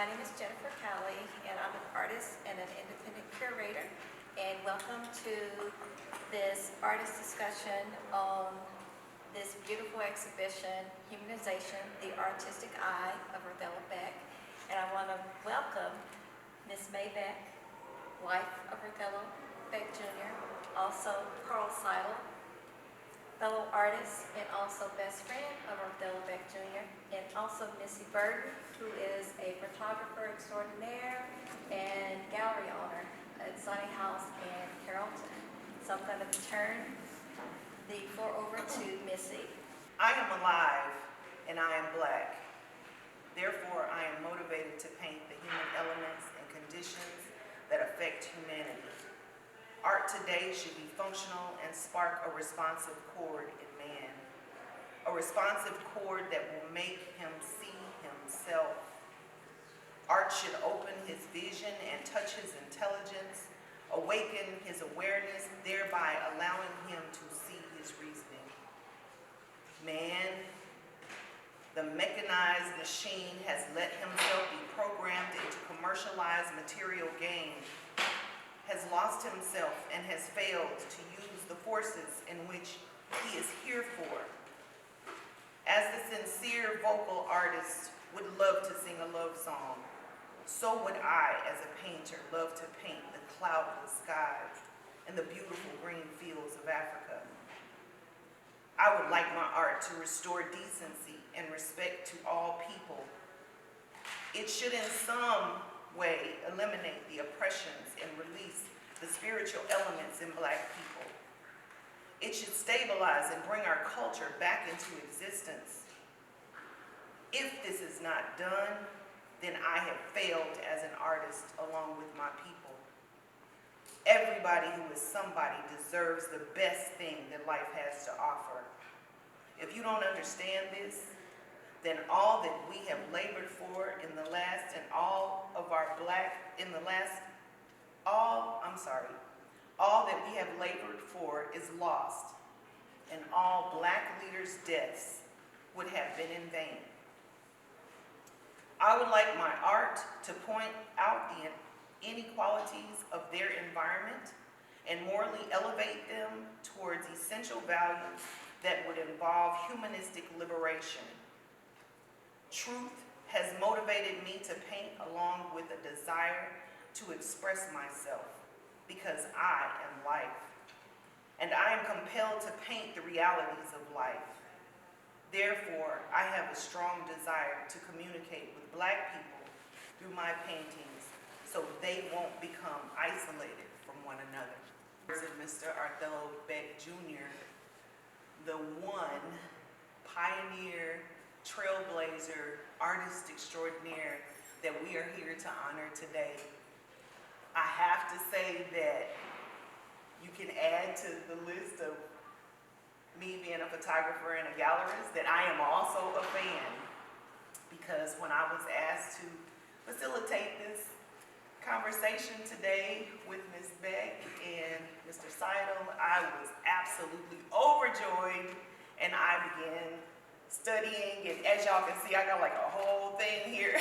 My name is Jennifer Cowley, and I'm an artist and an independent curator. And welcome to this artist discussion on this beautiful exhibition, Humanization, the Artistic Eye of Arthello Beck. And I want to welcome Miss May Beck, wife of Arthello Beck Jr., also Carl Sidle, fellow artist and also best friend of Arthello Beck Jr., and also Missy Burton, who is a photographer extraordinaire and gallery owner at Sunny House in Carrollton. So I'm going to turn the floor over to Missy. I am alive and I am Black. Therefore, I am motivated to paint the human elements and conditions that affect humanity. Art today should be functional and spark a responsive chord in man. A responsive chord that will make him see himself. Art should open his vision and touch his intelligence, awaken his awareness, thereby allowing him to see his reasoning. Man, the mechanized machine, has let himself be programmed into commercialized material gain, has lost himself and has failed to use the forces in which he is here for. As the sincere vocal artist would love to sing a love song, so would I, as a painter, love to paint the cloudless skies and the beautiful green fields of Africa. I would like my art to restore decency and respect to all people. It should in some way eliminate the oppressions and release the spiritual elements in Black people. It should stabilize and bring our culture back into existence. If this is not done, then I have failed as an artist along with my people. Everybody who is somebody deserves the best thing that life has to offer. If you don't understand this, then all that we have labored for in the last and all that we have labored for is lost, and all Black leaders' deaths would have been in vain. I would like my art to point out the inequalities of their environment and morally elevate them towards essential values that would involve humanistic liberation. Truth has motivated me to paint along with a desire to express myself because I am life. And I am compelled to paint the realities of life. Therefore, I have a strong desire to communicate with Black people through my paintings so they won't become isolated from one another. Mr. Arthello Beck Jr., the one pioneer, trailblazer, artist extraordinaire that we are here to honor today. I have to say that you can add to the list of me being a photographer and a gallerist that I am also a fan, because when I was asked to facilitate this conversation today with Ms. Beck and Mr. Sidle, I was absolutely overjoyed, and I began studying, and as y'all can see, I got like a whole thing here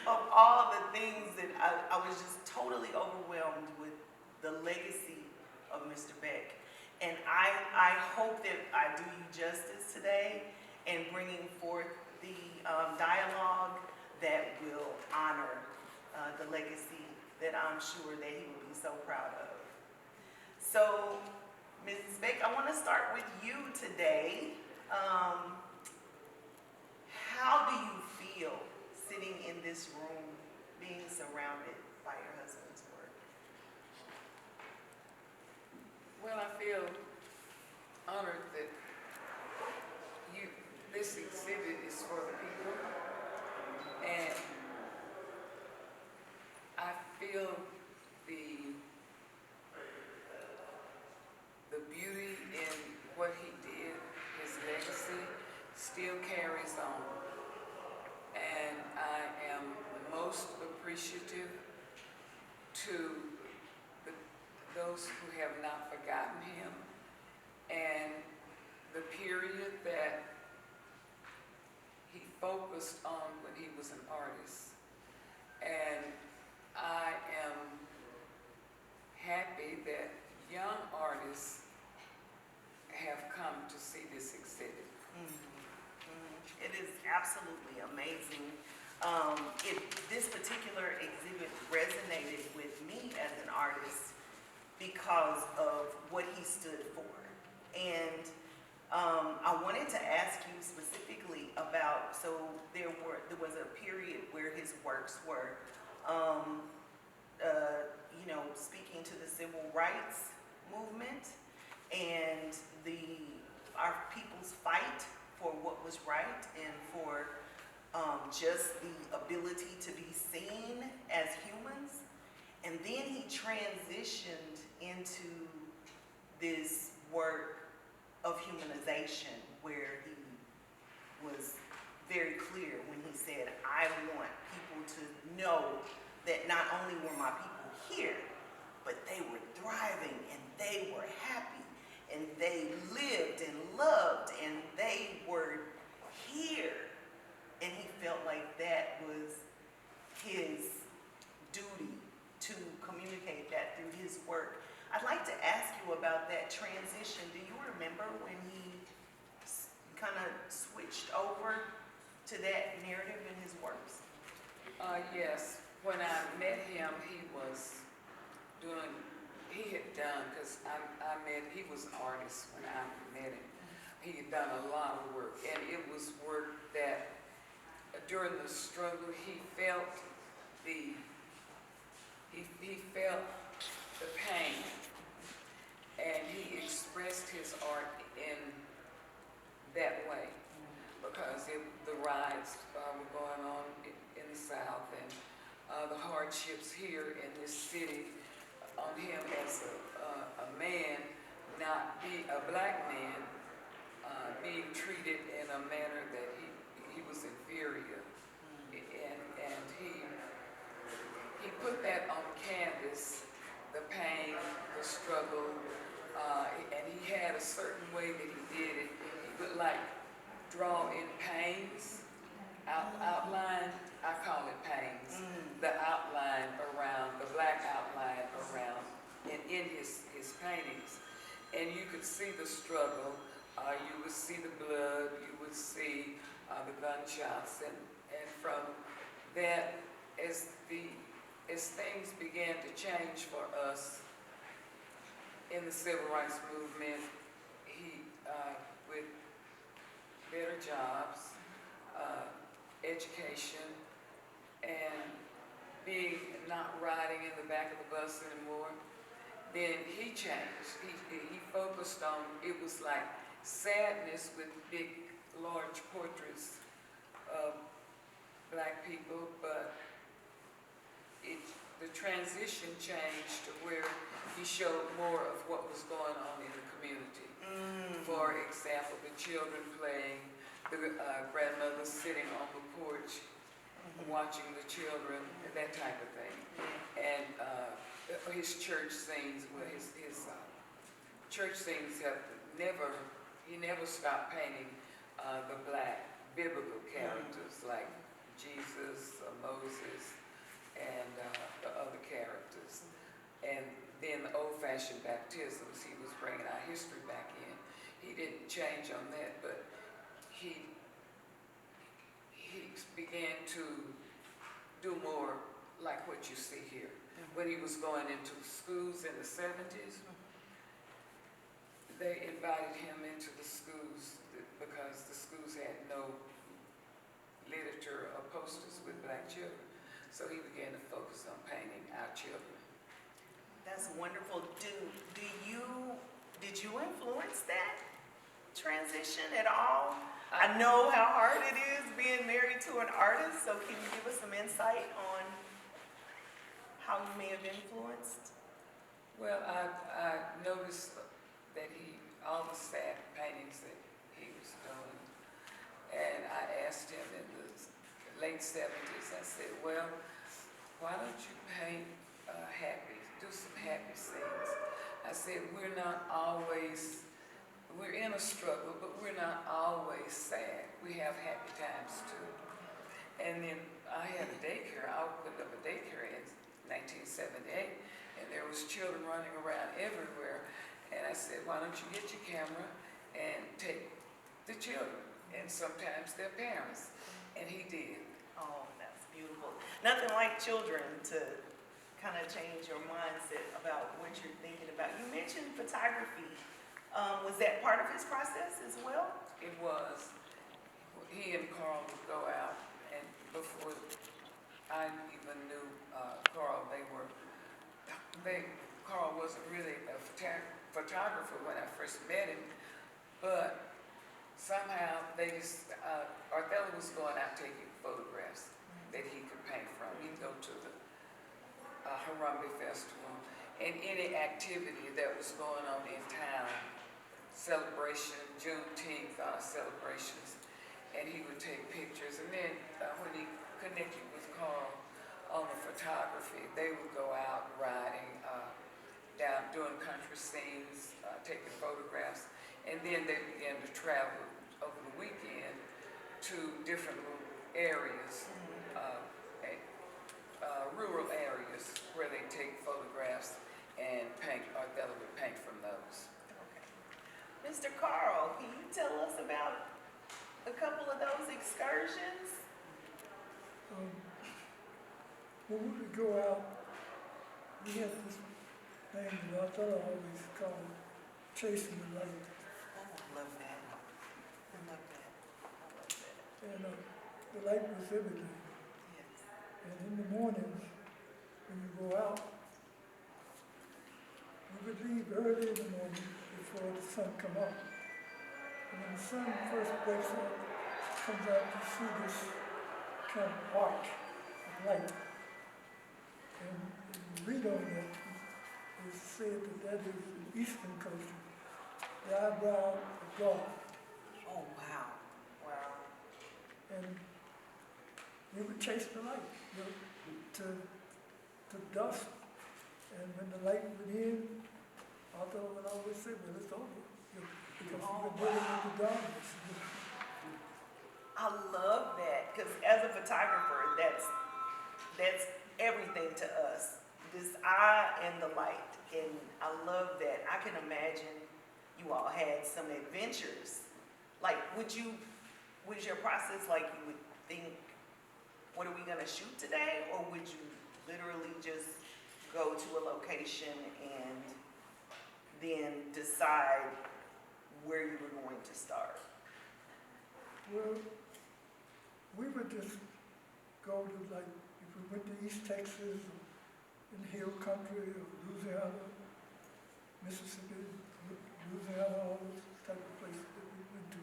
of all the things that I was just totally overwhelmed with the legacy of Mr. Beck. And I hope that I do you justice today in bringing forth the dialogue that will honor the legacy that I'm sure that he will be so proud of. So, Mrs. Beck, I want to start with you today. How do you feel sitting in this room, being surrounded by your husband's work? Well, I feel honored that this exhibit is for the people, and I feel the beauty in what he did, his legacy still carries on. And I am most appreciative to those who have not forgotten him, and the period that he focused on when he was an artist. This particular exhibit resonated with me as an artist because of what he stood for. And I wanted to ask you specifically about, so there was a period where his works were, speaking to the civil rights movement and our people's fight for what was right and for just the ability to be seen as humans. And then he transitioned into this work of humanization, where he was very clear when he said, I want people to know that not only were my people here, but they were thriving and they were happy and they lived and loved and they were here. And he felt like that was his duty to communicate that through his work. I'd like to ask you about that transition. Do you remember when he kind of switched over to that narrative in his works? Yes. When I met him, he had done, because he was an artist when I met him. He had done a lot of work, and it was work that during the struggle, he felt the pain, and he expressed his art in that way, because the riots were going on in the South, and the hardships here in this city on him as a man, a black man, being treated in a manner that he was inferior, and he put that on canvas, the pain, the struggle, and he had a certain way that he did it. He would like draw in pains, outline, I call it pains, the outline around, the black outline around in his paintings. And you could see the struggle, you would see the blood, you would see the gunshots, and from that, as things began to change for us in the civil rights movement, he, with better jobs, education, and not riding in the back of the bus anymore, then he changed. He focused on, it was like sadness with big, large portraits of black people, but the transition changed to where he showed more of what was going on in the community. For example, the children playing, the grandmother sitting on the porch, watching the children, and that type of thing. And his church scenes, where his church scenes he never stopped painting the black biblical characters like Jesus, Moses, and the other characters. And then the old-fashioned baptisms, he was bringing our history back in. He didn't change on that, but he began to do more like what you see here. When he was going into schools in the 70s, they invited him into the schools because the schools had no literature or posters with black children. So he began to focus on painting our children. That's wonderful. Did you influence that transition at all? I know how hard it is being married to an artist, so can you give us some insight on how you may have influenced? Well, I noticed that all the sad paintings that he was doing, and I asked him in the late 70s, I said, well, why don't you paint do some happy scenes? I said, we're in a struggle, but we're not always sad. We have happy times too. And then I had a daycare. I opened up a daycare in 1978, and there was children running around everywhere. And I said, why don't you get your camera and take the children, and sometimes their parents. And he did. Oh, that's Nothing like children to kind of change your mindset about what you're thinking about. You mentioned photography. Was that part of his process as well? It was. He and Carl would go out, and before I even knew Carl, Carl wasn't really a photographer when I first met him, but somehow Arthello was going out taking photographs that he could paint from. He'd go to the Harambe Festival and any activity that was going on in town, celebration, Juneteenth celebrations, and he would take pictures. And then when he connected with Carl on the photography, they would go out riding, down doing country scenes, taking photographs, and then they began to travel over the weekend to different areas, rural areas where they take photographs and paint. Arthello would paint from those. Okay. Mr. Carl, can you tell us about a couple of those excursions? When we would go out, we had this thing that Arthello always called chasing the light. Oh, I love that. I love that. I love that. And the light was everything. Yes. And in the mornings, when you go out, we would leave early in the morning before the sun come up. And when the sun first breaks up, comes out, you see this kind of arc of light. And you read on that, it's said that is in Eastern culture, the eyebrow of God. Oh, wow. Wow. And we would chase the light, you know, to dusk. And when the light went in, Arthello would always say, well, it's over. You know, because we're dealing with the darkness. I love that, because as a photographer, that's everything to us. This eye and the light. And I love that. I can imagine you all had some adventures. Like, was your process like you would think, what are we gonna shoot today? Or would you literally just go to a location and then decide where you were going to start? Well, we would just go to, like, if we went to East Texas, or in Hill Country, or Louisiana, Mississippi, Louisiana, all those type of places that we went to.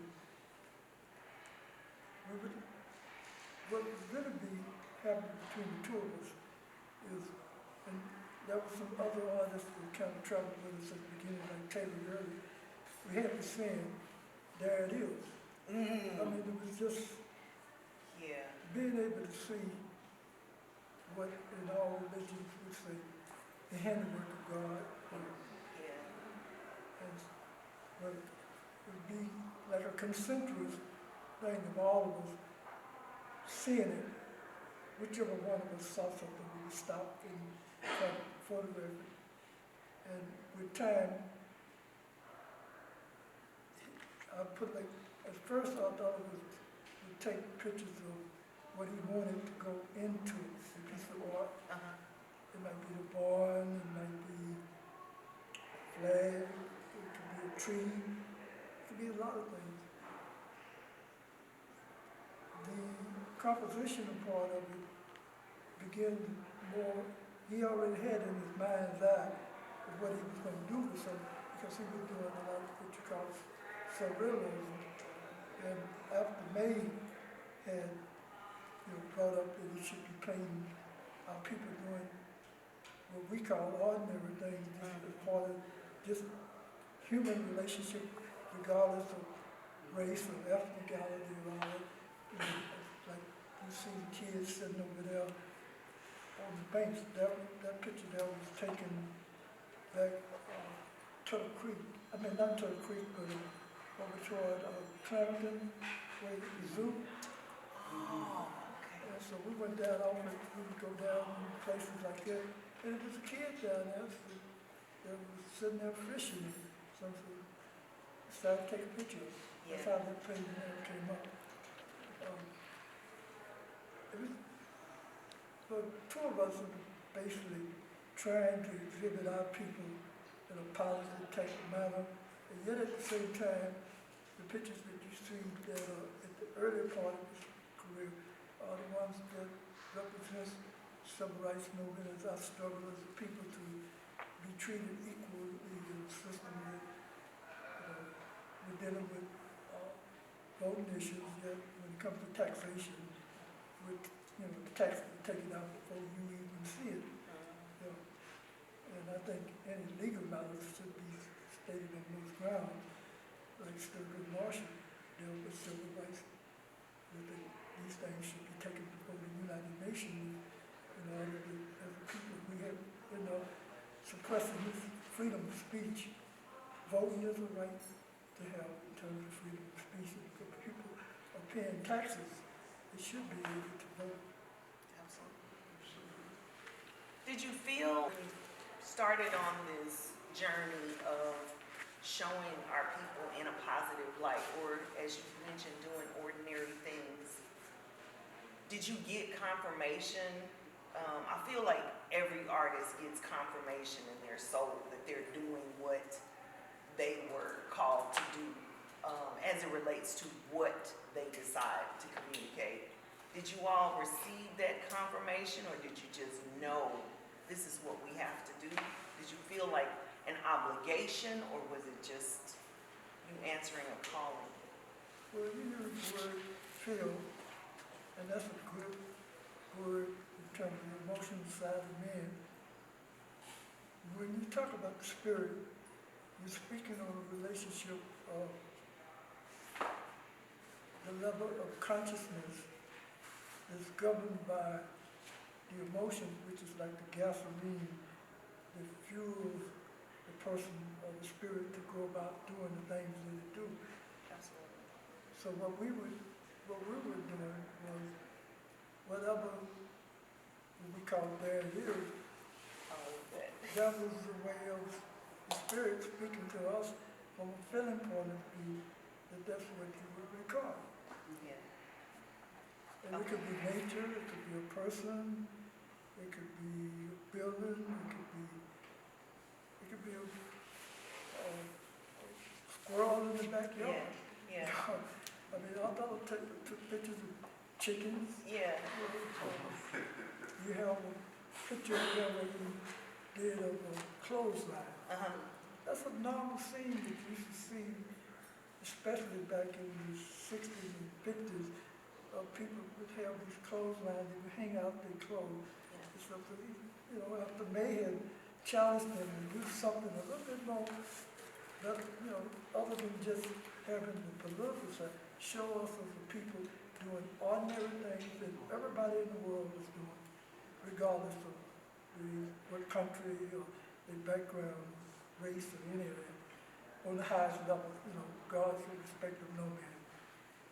What was going to be happening between the two of us is, and there were some other artists that kind of traveled with us at the beginning, like Taylor Gurley. We had this saying, there it is. I mean, it was just being able to see what in all religions would say, the handiwork of God. And but it would be like a concentric thing of all of us seeing it. Whichever one of us saw something, we would stop and try to photograph it. And with time, I put like, at first I thought it was to take pictures of what he wanted to go into the piece of art. It might be the barn, it might be a flag, it could be a tree, it could be a lot of things. The compositional part of it began more, he already had in his mind's eye of what he was going to do with something, because he was doing a lot of what you call surrealism. And after May had brought up that he should be painting our people doing what we call ordinary things, just as part of just human relationship, regardless of race or ethnicality or all that. Like you see the kids sitting over there on the bench. That picture there was taken back Turtle Creek. I mean, not Turtle Creek, but over toward Clarendon, where the zoo. Oh, okay. And so we went down often, we would go down in places like that. And there was a kid down there that was sitting there fishing. So we started to take a picture. That's how that painting came up. So two of us are basically trying to exhibit our people in a positive type of manner, and yet at the same time, the pictures that you see that are at the earlier part of his career are the ones that represent civil rights movement as our struggle as a people to be treated equally in a system that we're dealing with voting issues, yet when it comes to taxation, with the taxes are taken out before you even see it. And I think any legal matters should be stated on those grounds, like Sturgill Marshall dealt with civil rights. These things should be taken before the United Nations in order to, as a people, we have, suppressing this freedom of speech. Voting is a right to have in terms of freedom of speech. If people are paying taxes, they should be able to vote. Absolutely. Did you feel when you started on this journey of showing our people in a positive light, or as you mentioned, doing ordinary things, did you get confirmation? I feel like every artist gets confirmation in their soul that they're doing what they were called to do as it relates to what they decide to communicate. Did you all receive that confirmation, or did you just know this is what we have to do? Did you feel like an obligation, or was it just you answering a calling? Well, you use the word feel, and that's a good word in terms of the emotional side of men. When you talk about the spirit, you're speaking on a relationship of the level of consciousness that's governed by the emotion, which is like the gasoline that fuels the person or the spirit to go about doing the things that it do. Absolutely. So what we were doing was whatever we call barriers, that was the way of the spirit speaking to us from a feeling point of view that that's what you would record. Yeah. And it could be nature, it could be a person, it could be a building, it could be a squirrel in the backyard. Yeah. I mean, Arthello took pictures of chickens. Yeah. You have a picture here where you did of a clothesline. That's a normal scene that you used to see, especially back in the 60s and 50s. People would have these clotheslines, they would hang out their clothes. And stuff. So, after Mayhem challenged them to do something a little bit more, that, other than just having the political side, show us as a people doing ordinary things that everybody in the world is doing, regardless of what country or their background, race, or any of that, on the highest level, God's in respect of no man.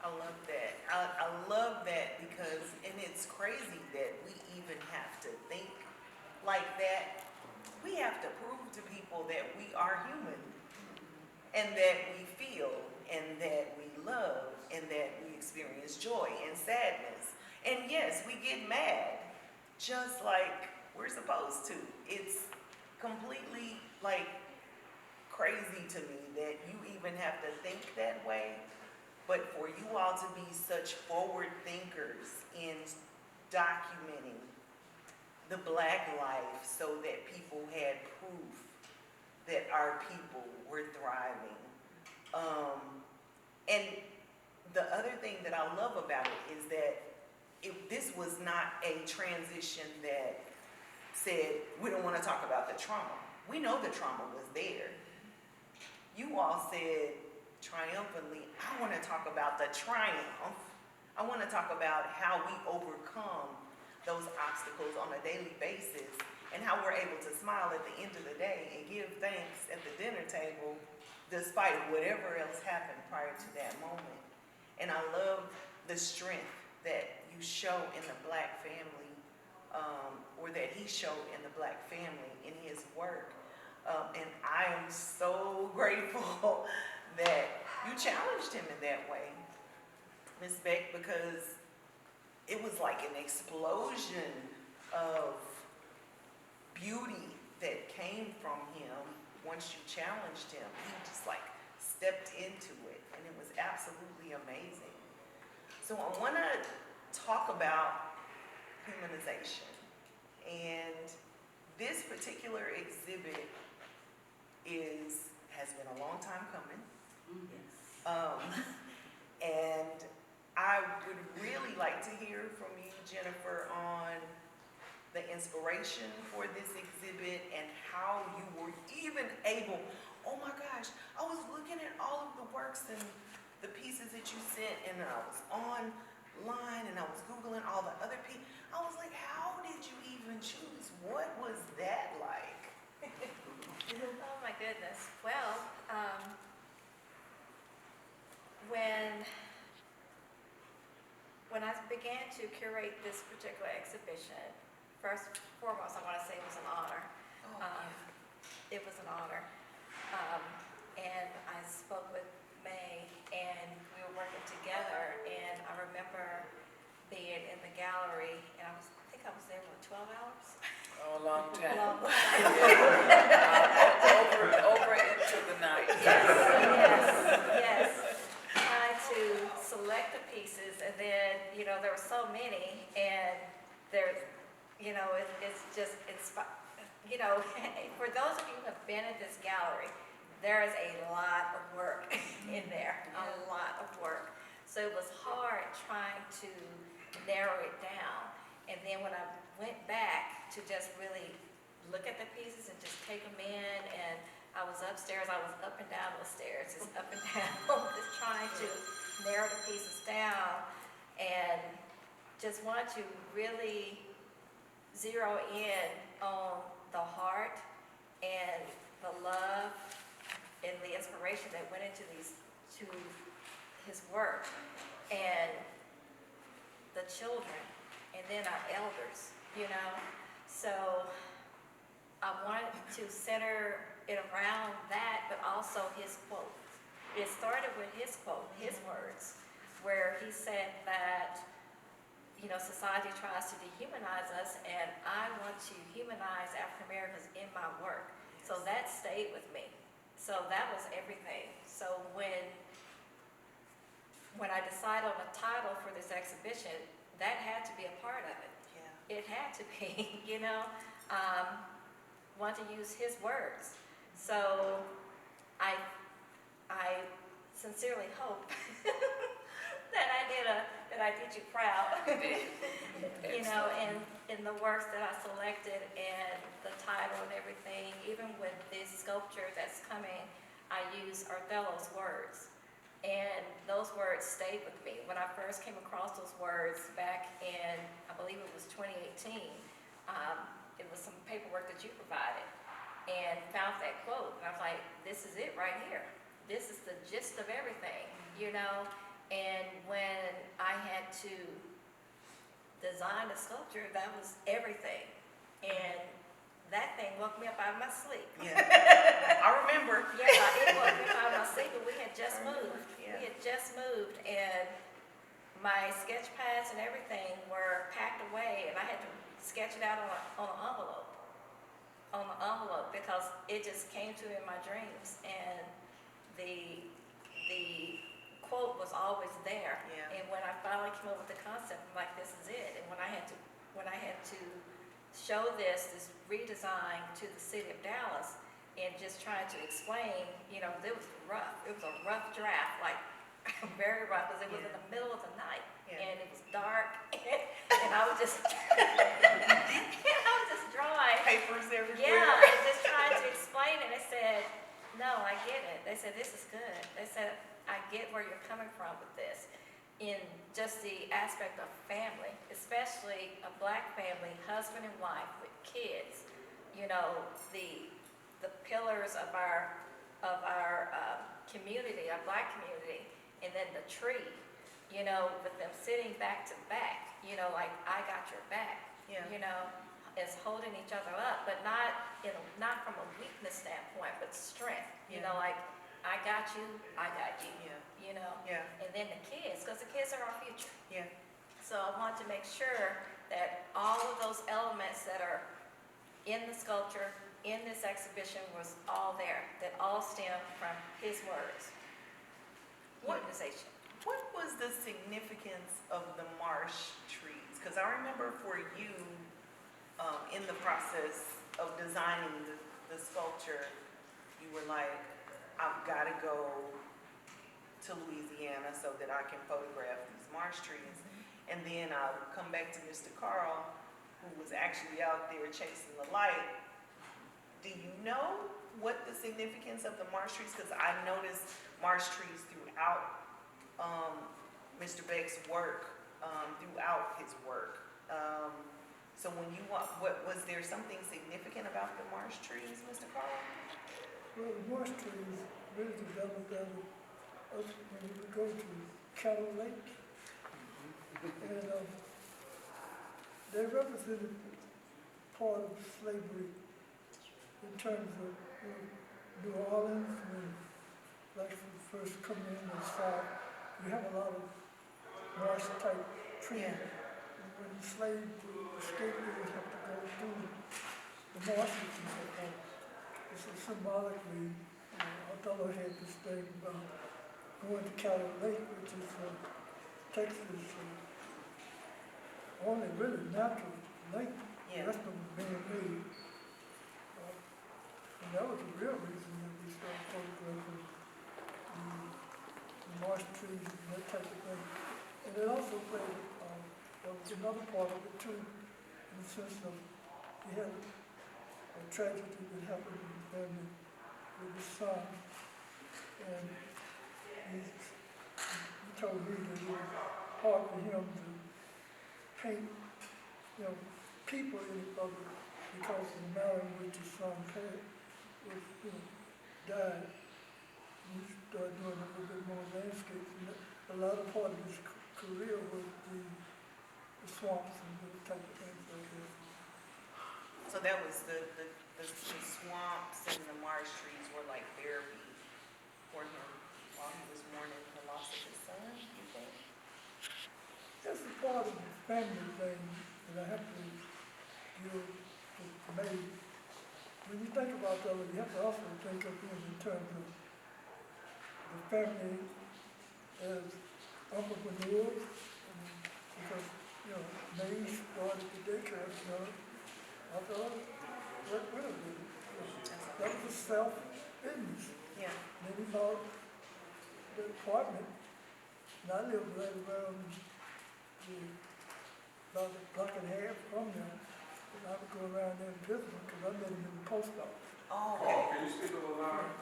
I love that. I love that because, and it's crazy that we even have to think like that. We have to prove to people that we are human, and that we feel, and that we love, and that we experience joy and sadness. And yes, we get mad, just like we're supposed to. It's completely crazy to me that you even have to think that way. But for you all to be such forward thinkers in documenting the Black life so that people had proof that our people were thriving. And the other thing that I love about it is that this was not a transition that said, we don't want to talk about the trauma. We know the trauma was there. You all said triumphantly, I want to talk about the triumph. I want to talk about how we overcome those obstacles on a daily basis and how we're able to smile at the end of the day and give thanks at the dinner table despite whatever else happened prior to that moment. And I love the strength that you show in the Black family, or that he showed in the Black family in his work. And I am so grateful that you challenged him in that way, Ms. Beck, because it was like an explosion of beauty that came from him once you challenged him. He just like stepped into it, and it was absolutely amazing. So I want to talk about humanization, and this particular exhibit has been a long time coming. And I would really like to hear from you, Jennifer, on the inspiration for this exhibit and how you were even able, oh my gosh, I was looking at all of the works and the pieces that you sent, and I was online and I was Googling all the other people. I was like, how did you even choose? What was that like? Oh my goodness. Well, when I began to curate this particular exhibition, first and foremost, I want to say it was an honor. It was an honor. And I spoke with May, and we were working together, and I remember being in the gallery, and I think I was there for 12 hours. Oh, a long time. Long time. Over into the night. Yes. Trying to select the pieces, and then, there were so many, and there's, it's just, for those of you who have been at this gallery, there is a lot of work in there, a lot of work. So it was hard trying to narrow it down. And then when I went back to just really look at the pieces and just take them in, and I was upstairs, I was up and down the stairs, just up and down, just trying to narrow the pieces down, and just wanted to really zero in on the heart and the love and the inspiration that went into to his work, and the children, and then our elders, So I wanted to center it around that, but also his quote. It started with his quote, his words, where he said that, society tries to dehumanize us, and I want to humanize African Americans in my work. So that stayed with me. So that was everything. So when I decided on a title for this exhibition, that had to be a part of it. Yeah. It had to be, want to use his words. So I sincerely hope that I did you proud. In the works that I selected and the title and everything, even with this sculpture that's coming, I use Arthello's words. And those words stayed with me. When I first came across those words back in, I believe it was 2018, it was some paperwork that you provided, and found that quote. And I was like, this is it right here. This is the gist of everything, And when I had to design a sculpture, that was everything. And that thing woke me up out of my sleep. Yeah. I remember. Yeah, it woke me up out of my sleep, but we had just moved. Yeah. We had just moved, and my sketch pads and everything were packed away, and I had to sketch it out on an envelope. Because it just came to me in my dreams, and the quote was always there. Yeah. And when I finally came up with the concept, I'm like, this is it. And when I had to show this redesign to the city of Dallas, and just trying to explain, it was rough. It was a rough draft, like very rough, because it was in the middle of the night, and it was dark, and I was just drawing Papers everywhere. Yeah, and just trying to explain it. They said, no, I get it. They said, this is good. They said, I get where you're coming from with this, in just the aspect of family, especially a Black family, husband and wife with kids. The pillars of our community, our Black community, and then the tree. With them sitting back to back. Like, I got your back. Yeah. Is holding each other up, but not from a weakness standpoint, but strength. Like, I got you, I got you. Yeah. And then the kids, because the kids are our future. Yeah. So I want to make sure that all of those elements that are in the sculpture, in this exhibition, was all there, that all stem from his words. Humanization. What was the significance of the marsh trees? Because I remember for you, in the process of designing the sculpture, you were like, I've got to go to Louisiana so that I can photograph these marsh trees. And then I'll come back to Mr. Carl, who was actually out there chasing the light. Do you know what the significance of the marsh trees? Because I noticed marsh trees throughout Mr. Beck's work, throughout his work. So when you was there something significant about the marsh trees, Mr. Carl? Well, the marsh trees really developed out of us when we would go to Cowley, and they represented part of slavery in terms of New Orleans, when like we first come in the South, we have a lot of marsh type trees. And when the slaves escaped, they would have to go through the marshes and so forth. So symbolically, Arthello had this thing about going to Cowley Lake, which is Texas' only really natural lake. The rest of them being made. And that was the real reason that we started photographing the marsh trees and that type of thing. And it also played, there was another part of it too, in the sense of we had a tragedy that happened in the family with his son. And he told me that it was hard for him to paint, people in it because of the manner in which his son died. He started doing a little bit more landscapes. And a lot of part of his career was the swamps and those type of things like that. So that was the swamps and the marsh trees were like therapy for him while he was mourning the loss of his son, you think? That's a part of the family thing that I have to give to me. When you think about that, you have to also think of things in terms of the family as entrepreneurs, because, May started the daycare center. I thought, what will it be? That was a self-business. Yeah. Then he bought the apartment, and I lived right around about a block and a half from there. And I would go around there and visit him because I met him in the post office. Oh, Carl, okay. can you speak a little louder?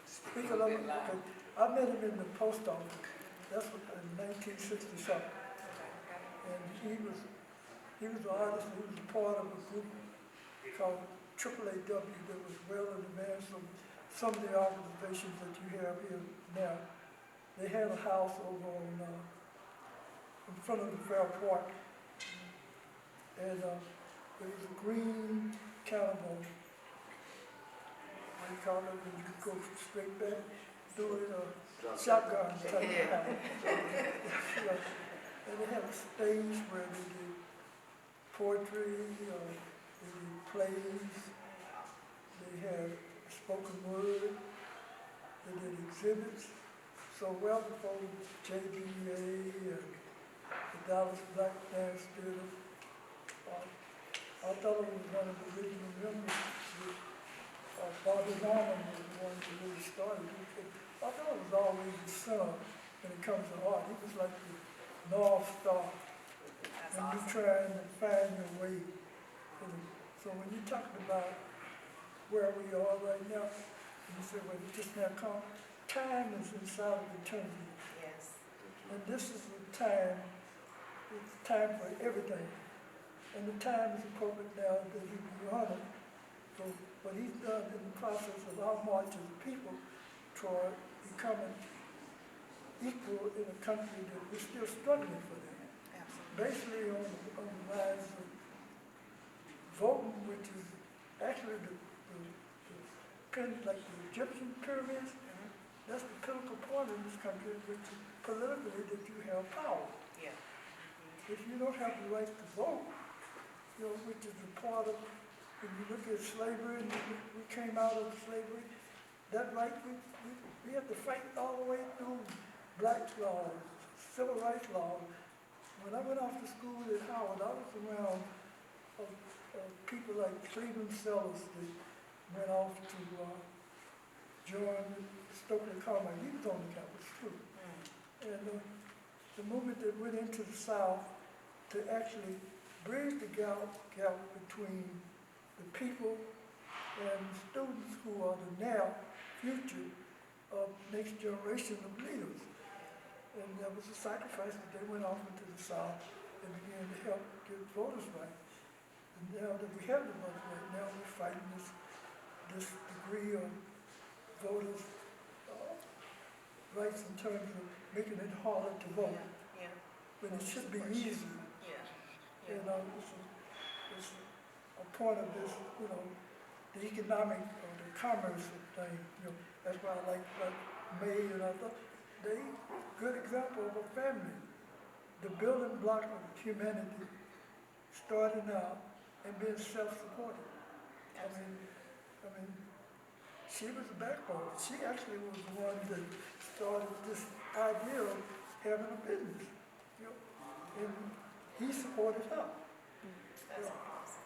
Speak a little, because I met him in the post office. That's what, in 1960 something. And he was an artist. He was a part of a group called AAAW that was well in advance of some of the organizations that you have here now. They had a house over on in front of the Fair Park, and it was a green cannonball. What do you call it when you go straight back through it? Shotgun type of house. And they had a stage where they did poetry, they did plays, they had spoken word, they did exhibits. So well before JBA and the Dallas Black Dance Theater, I thought it was one of the original members. Bobby Norman was the one who really started it. I thought it was always the center when it comes to art. He was like the North Star. That's when awesome. you're trying to find your way. So when you're talking about where we are right now, and you say, well, it's just now come, time is inside of eternity. Yes. And this is the time, it's time for everything. And the time is appropriate now that he be honored for what he's done in the process of our march as a people toward becoming equal in a country that we're still struggling for them. Absolutely. Basically on the lines of voting, which is actually like the Egyptian pyramids. That's the pinnacle point in this country, which politically that you have power. Yeah. If you don't have the right to vote, you know, which is a part of, when you look at slavery, and we came out of slavery, that right, we had to fight all the way through black laws, civil rights laws. When I went off to school at Howard, I was around people like Cleveland Sellers that went off to join Stokely Carmichael. He was on the campus too. And the movement that went into the South to actually bridge the gap between the people and students who are the now future of next generation of leaders. And there was a sacrifice that they went off into the South and began to help get voters' rights. And now that we have the voters' right, now we're fighting this degree of voters' rights in terms of making it harder to vote. Yeah. When it should be easy. Yeah. You know, it's a point of this, you know, the economic or the commerce thing, you know, that's why I like what May and I thought, they good example of a family. The building block of humanity starting out and being self-supporting. I mean, she was the backbone. She actually was the one that started this idea of having a business, you know, and he supported her. That's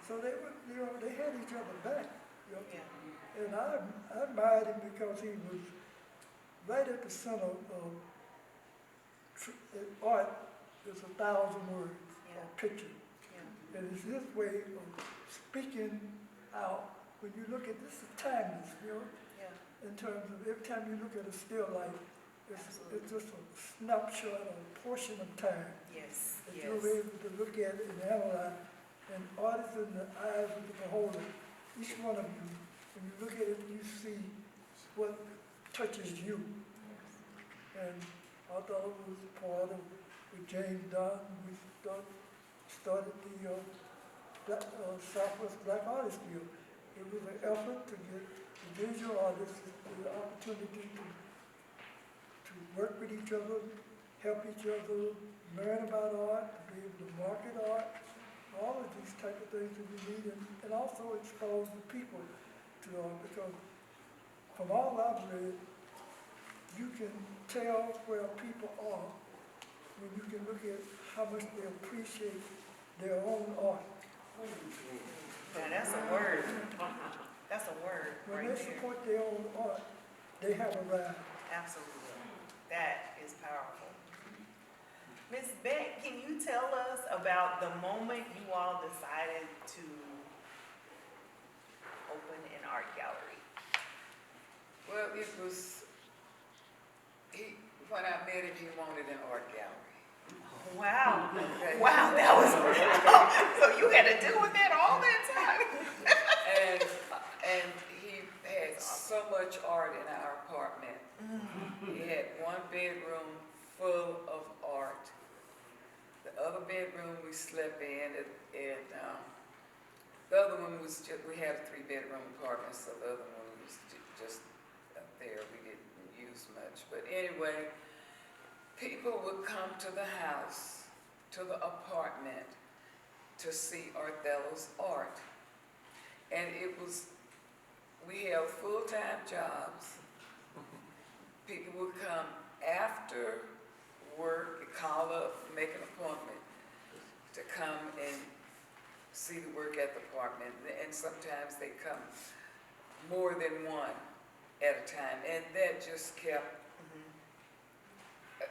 So they were, you know, they had each other back. You know? Yeah. And I admired him because he was right at the center of art. Is 1,000 words, Yeah. a picture. Yeah. And it's his way of speaking out. When you look at this, is timeless, you know, Yeah. in terms of every time you look at a still life, it's just a snapshot or a portion of time Yes. that Yes. you're able to look at it and analyze. And art is in the eyes of the beholder. Each one of you, when you look at it, you see what touches you. And I thought it was part of with James Dunn. We started the Southwest Black Artists Guild. It was an effort to get the visual artists the opportunity to work with each other, help each other, learn about art, to be able to market art, all of these type of things that we need, and also expose the people to art, because from all I've read, you can tell where people are when you can look at how much they appreciate their own art. Yeah, that's a word. That's a word When right they there. support their own art, they have arrived. Absolutely. That is powerful. Ms. Beck, can you tell us about the moment you all decided to open an art gallery? Well, it was, when I met him, he wanted an art gallery. Wow. Okay. Wow, that was, so you had to deal with that all that time? And he had so much art in our apartment. He had one bedroom full of art. The other bedroom we slept in, the other one was just, we had a 3-bedroom apartment, so the other one was just up there. We didn't use much. But anyway, people would come to the house, to the apartment, to see Arthello's art. And it was, we held full-time jobs. People would come after work, call up, make an appointment to come and see the work at the apartment. And sometimes they come more than one at a time. And that just kept,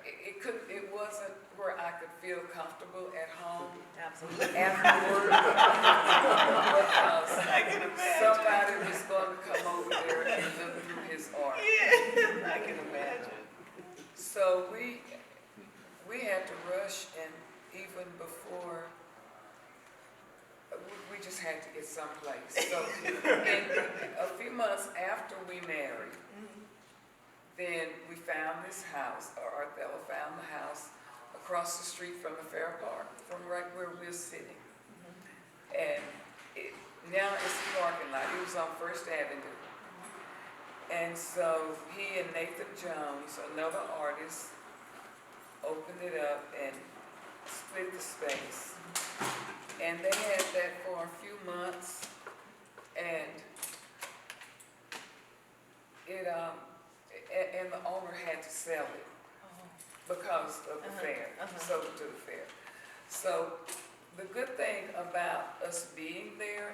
it wasn't where I could feel comfortable at home Absolutely. after work. Because I can imagine. somebody was going to come over there and look through his art. Yeah, I can imagine. So we had to rush, and even before, we just had to get someplace. So in a few months after we married, then we found this house, or Arthello found the house across the street from the Fair Park, from right where we're sitting. And now it's a parking lot. It was on First Avenue. And so he and Nathan Jones, another artist, opened it up and split the space. And they had that for a few months, and and the owner had to sell it because of the fair, sold it to the fair. So the good thing about us being there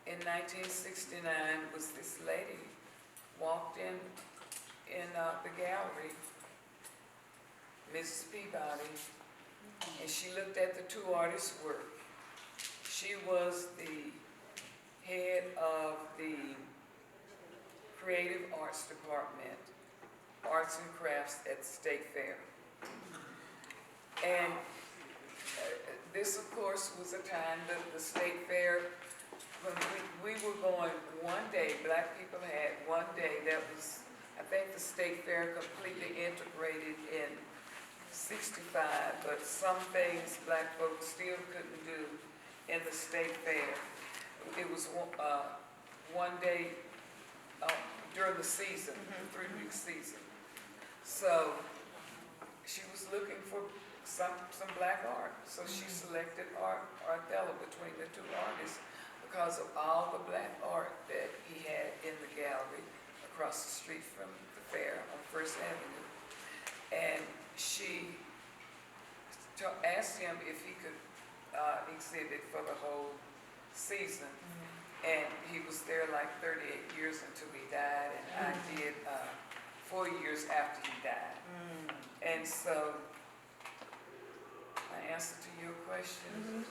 in 1969 was this lady walked in the gallery, Mrs. Peabody, and she looked at the two artists' work. She was the head of the Creative Arts Department, Arts and Crafts at the State Fair. And this, of course, was a time that the State Fair, when we were going one day, black people had one day, that was, I think the State Fair completely integrated in 65, but some things black folks still couldn't do in the State Fair. It was one day during the season, the 3-week season. So she was looking for some black art. So she selected Arthello between the two artists because of all the black art that he had in the gallery across the street from the fair on First Avenue. And she asked him if he could exhibit for the whole season. And he was there like 38 years until he died, and I did 4 years after he died. And so, my answer to your question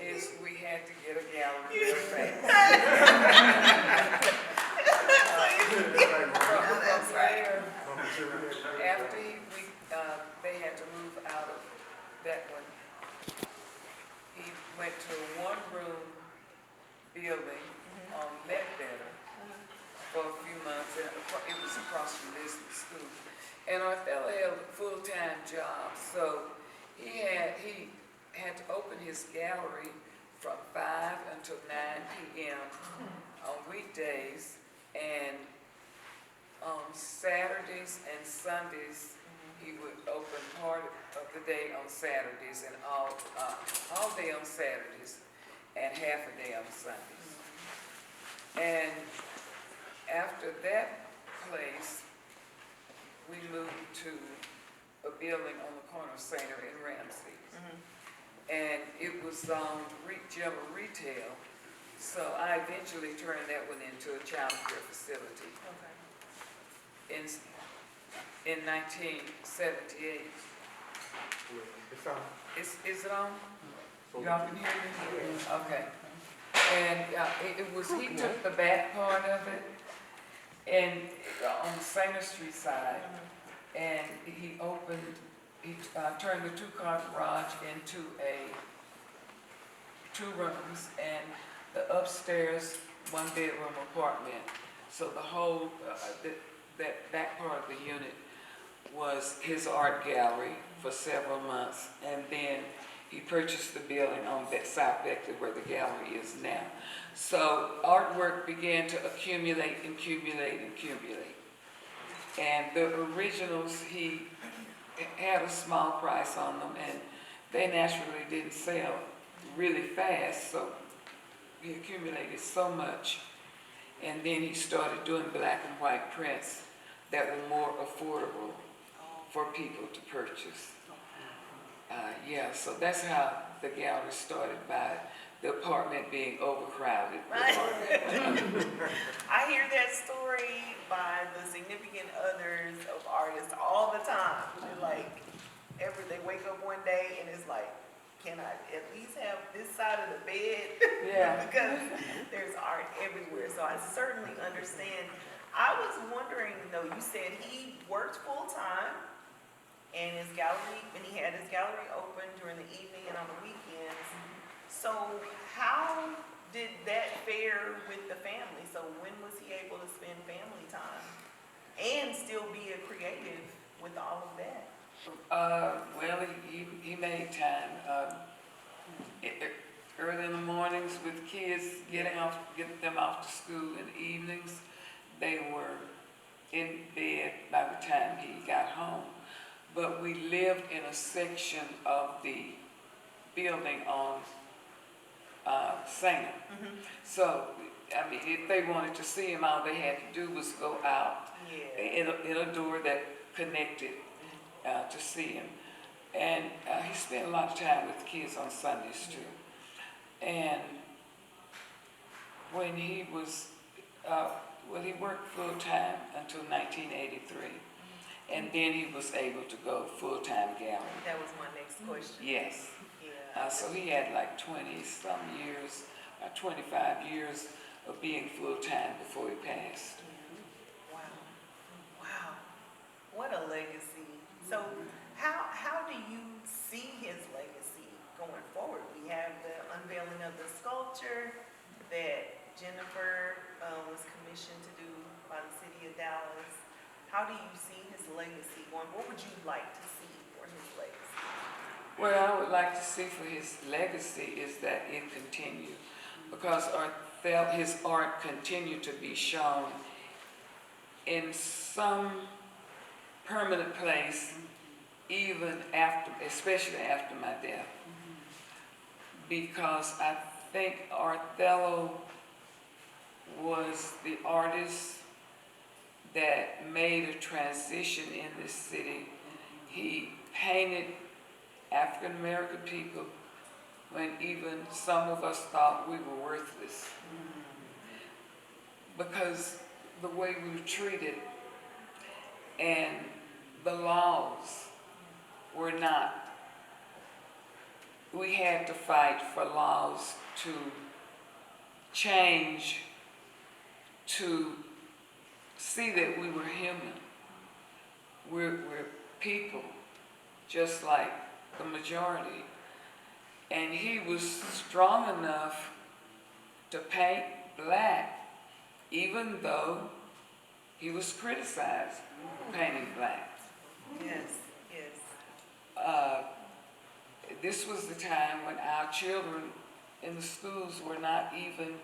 is we had to get a gallery real fast. From there, after they had to move out of that one, he went to a one-room building on Ledbetter for a few months, and it was across from business school. And Arthello had a full-time job, so he had to open his gallery from 5 until 9 p.m. on weekdays, and on Saturdays and Sundays he would open part of the day on Saturdays and all day on Saturdays and half a day on Sundays. And after that place, we moved to a building on the corner of Sainer and Ramsey. And it was general retail, so I eventually turned that one into a child care facility. In 1978. It's on. Is it on? Y'all can hear me? Okay. And he took the back part of it, and on the Sainer Street side, and he turned the two-car garage into 2 rooms, and the upstairs 1-bedroom apartment. So the whole, that back part of the unit was his art gallery for several months, and then he purchased the building on South Beckley where the gallery is now. So artwork began to accumulate. And the originals, he had a small price on them, and they naturally didn't sell really fast, so he accumulated so much. And then he started doing black and white prints that were more affordable for people to purchase. So that's how the gallery started, by the apartment being overcrowded. Right. I hear that story by the significant others of artists all the time. They're like, they wake up one day and it's like, can I at least have this side of the bed? Yeah. Because there's art everywhere. So I certainly understand. I was wondering, though, you said he worked full time and his gallery, and he had his gallery open during the evening and on the weekends. So how did that fare with the family? So when was he able to spend family time and still be a creative with all of that? Well, he made time. Early in the mornings with kids, getting them off to school. In the evenings, they were in bed by the time he got home. but we lived in a section of the building on Singer. So, I mean, if they wanted to see him, all they had to do was go out Yeah. in a door that connected to see him. And he spent a lot of time with the kids on Sundays too. And when he was, he worked full-time until 1983. And then he was able to go full-time gallery. That was my next question. Yes. Yeah. So he had like 20-some years, 25 years of being full-time before he passed. Wow. Wow. What a legacy. So how do you see his legacy going forward? We have the unveiling of the sculpture that Jennifer was commissioned to do by the city of Dallas. How do you see his legacy going? What would you like to see for his legacy? What I would like to see for his legacy is that it continue, because his art continued to be shown in some permanent place, even after, especially after my death, because I think Arthello was the artist that made a transition in this city. He painted African American people when even some of us thought we were worthless, because the way we were treated and the laws were not. We had to fight for laws to change, to see that we were human. We're people, just like the majority. And he was strong enough to paint black, even though he was criticized for painting black. Yes, yes. This was the time when our children in the schools were not even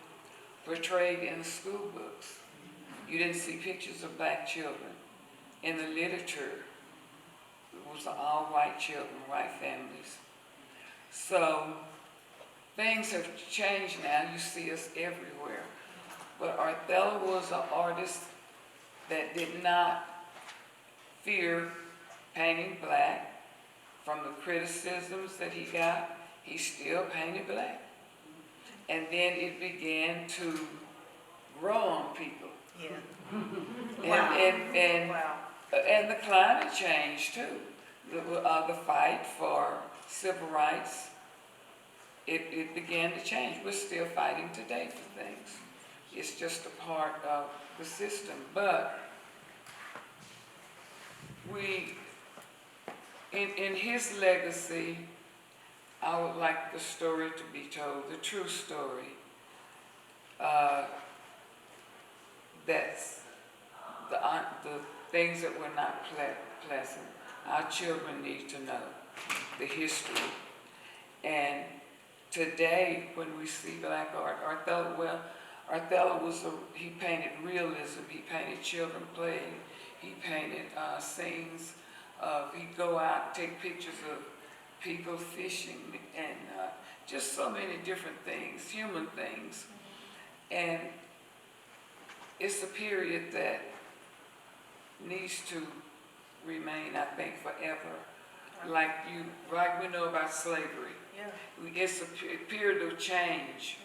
portrayed in the school books. You didn't see pictures of black children. In the literature, it was all white children, white families. So things have changed now. You see us everywhere. But Arthello was an artist that did not fear painting black. From the criticisms that he got, he still painted black. And then it began to grow on people. Yeah. Wow. And the climate changed too. The fight for civil rights, it began to change. We're still fighting today for things. It's just a part of the system. But in his legacy, I would like the story to be told, the true story. That's the things that were not pleasant. Our children need to know the history. And today, when we see black art, Arthello he painted realism. He painted children playing. He painted scenes of, he'd go out and take pictures of people fishing and just so many different things, human things. And it's a period that needs to remain, I think, forever. Like we know about slavery. Yeah. It's a period of change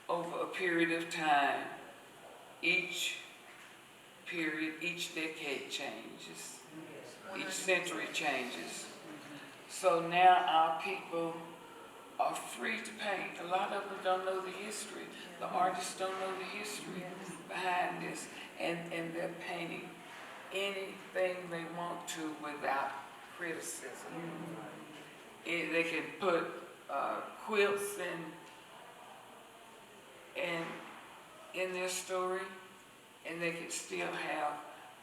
over a period of time. Each period, each decade changes. Each century changes. So now our people are free to paint. A lot of them don't know the history. The artists don't know the history behind this. And they're painting anything they want to without criticism. They can put quilts in their story, and they can still have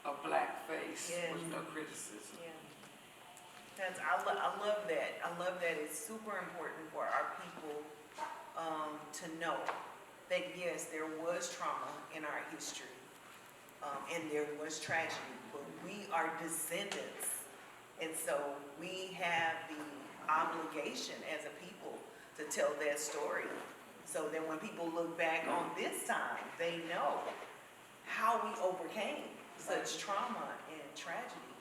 a black face with no criticism. Yeah. I love that. I love that. It's super important for our people to know that yes, there was trauma in our history, and there was tragedy, but we are descendants And so we have the obligation as a people to tell that story. So that when people look back on this time, they know how we overcame such trauma and tragedy.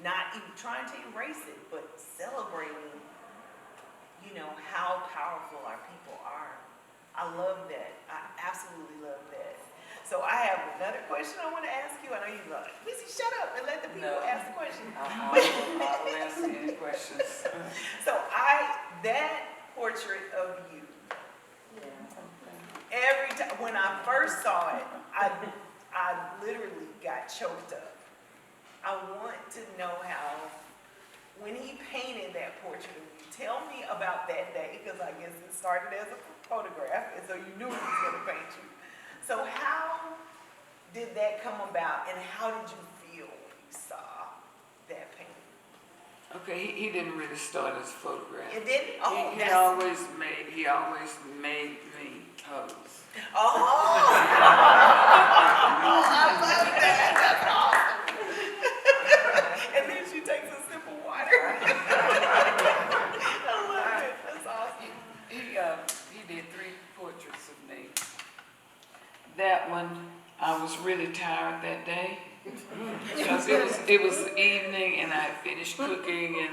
Not even trying to erase it, but celebrating, you know, how powerful our people are. I love that. I absolutely love that. So I have another question I want to ask you. I know you're like, Missy, shut up and let the people ask the question. I will answer any questions. So that portrait of you, every time, when I first saw it, I literally got choked up. I want to know how, when he painted that portrait of you, tell me about that day, because I guess it started as a photograph, and so you knew he was going to paint you. So how did that come about, and how did you feel when you saw that painting? Okay, he didn't really start as a photograph. It didn't? Oh, He always made me pose. Oh! I love that. That's awesome. And then she takes a sip of water. I love it. That's awesome. He did 3 portraits of me. That one, I was really tired that day because it was the evening and I had finished cooking and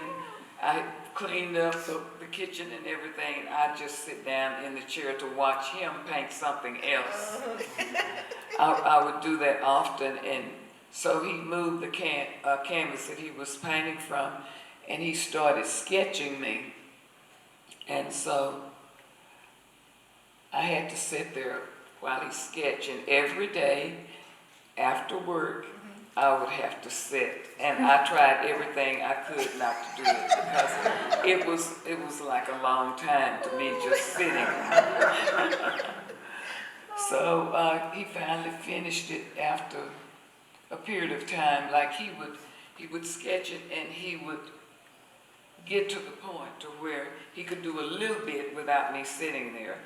I had cleaned up the kitchen and everything. I just sit down in the chair to watch him paint something else. I would do that often, and so he moved the canvas that he was painting from, and he started sketching me. And so I had to sit there while he's sketching. Every day after work, I would have to sit, and I tried everything I could not to do it because it was like a long time to me just sitting. So he finally finished it after a period of time. Like he would sketch it, and he would get to the point to where he could do a little bit without me sitting there.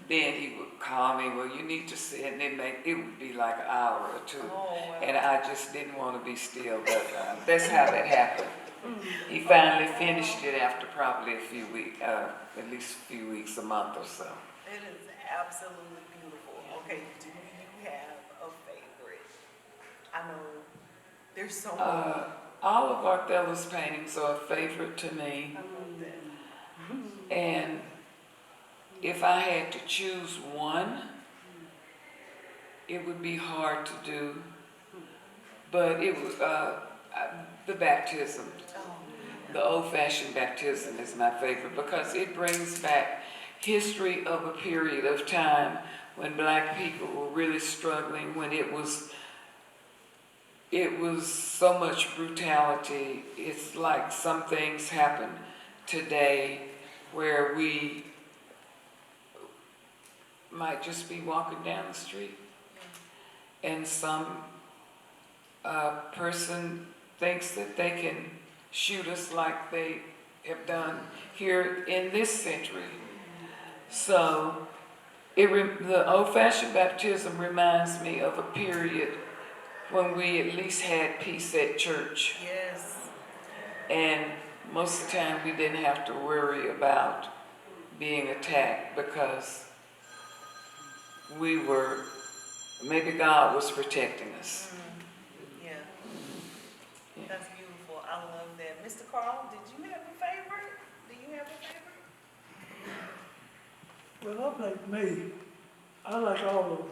Then he would call me, well, you need to sit, and it would be like an hour or 2. Oh, wow. And I just didn't want to be still, but that's how that happened. He finally finished it after probably a few weeks, at least a few weeks, a month or so. It is absolutely beautiful. Okay, do you have a favorite? I know there's so many. All of Arthello's paintings are a favorite to me. I love that. And if I had to choose one, it would be hard to do, but it was the baptism. The old-fashioned baptism is my favorite because it brings back history of a period of time when black people were really struggling, when it was so much brutality. It's like some things happen today where we might just be walking down the street and some person thinks that they can shoot us like they have done here in this century. So the old-fashioned baptism reminds me of a period when we at least had peace at church. Yes. And most of the time we didn't have to worry about being attacked because maybe God was protecting us. Yeah. That's beautiful. I love that. Mr. Carl, did you have a favorite? Do you have a favorite? Well, I'm like me. I like all of them.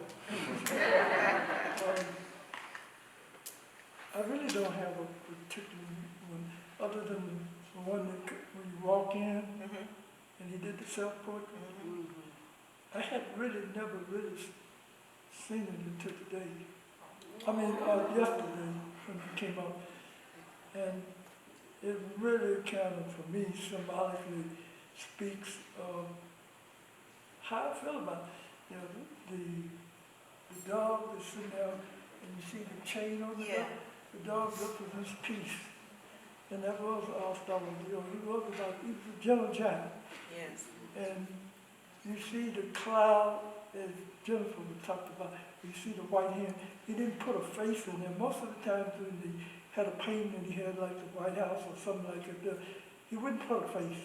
I really don't have a particular one, other than the one that when you walk in and he did the self-portrait. I had really never really seen it until today. I mean, yesterday when it came up. And it really kind of, for me, symbolically speaks of how I feel about it. You know, the dog is sitting there and you see the chain on the dog. The dog represents peace. And that was Arthello. You know, he was a gentle giant. Yes. And you see the cloud, as Jennifer talked about, you see the white hand. He didn't put a face in there. Most of the times when they had a painting and he had like the White House or something like that, he wouldn't put a face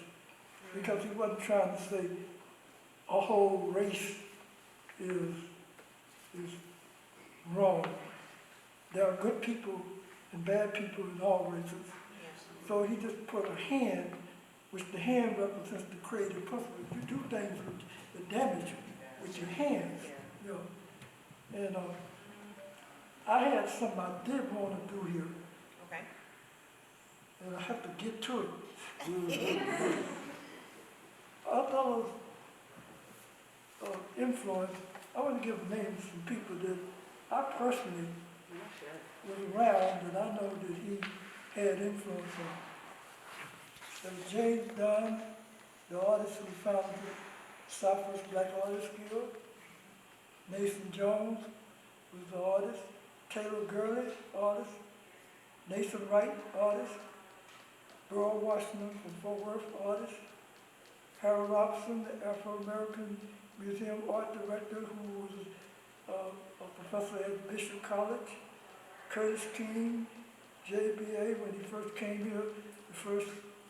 because he wasn't trying to say a whole race is wrong. There are good people and bad people in all races. So he just put a hand, which the hand represents the creative principle. You do things with damage with your hands, you know. And I had something I did want to do here, Okay. and I have to get to it. Arthello's influence, I want to give names to people that I personally was around that I know that he had influence on. There was James Dunn, the artist who founded the Southwest Black Artists Guild. Nathan Jones was the artist. Taylor Gurley, artist. Nathan Wright, artist. Burl Washington from Fort Worth, artist. Harold Robson, the Afro-American Museum art director who was a professor at Bishop College. Curtis King, JBA, when he first came here, the first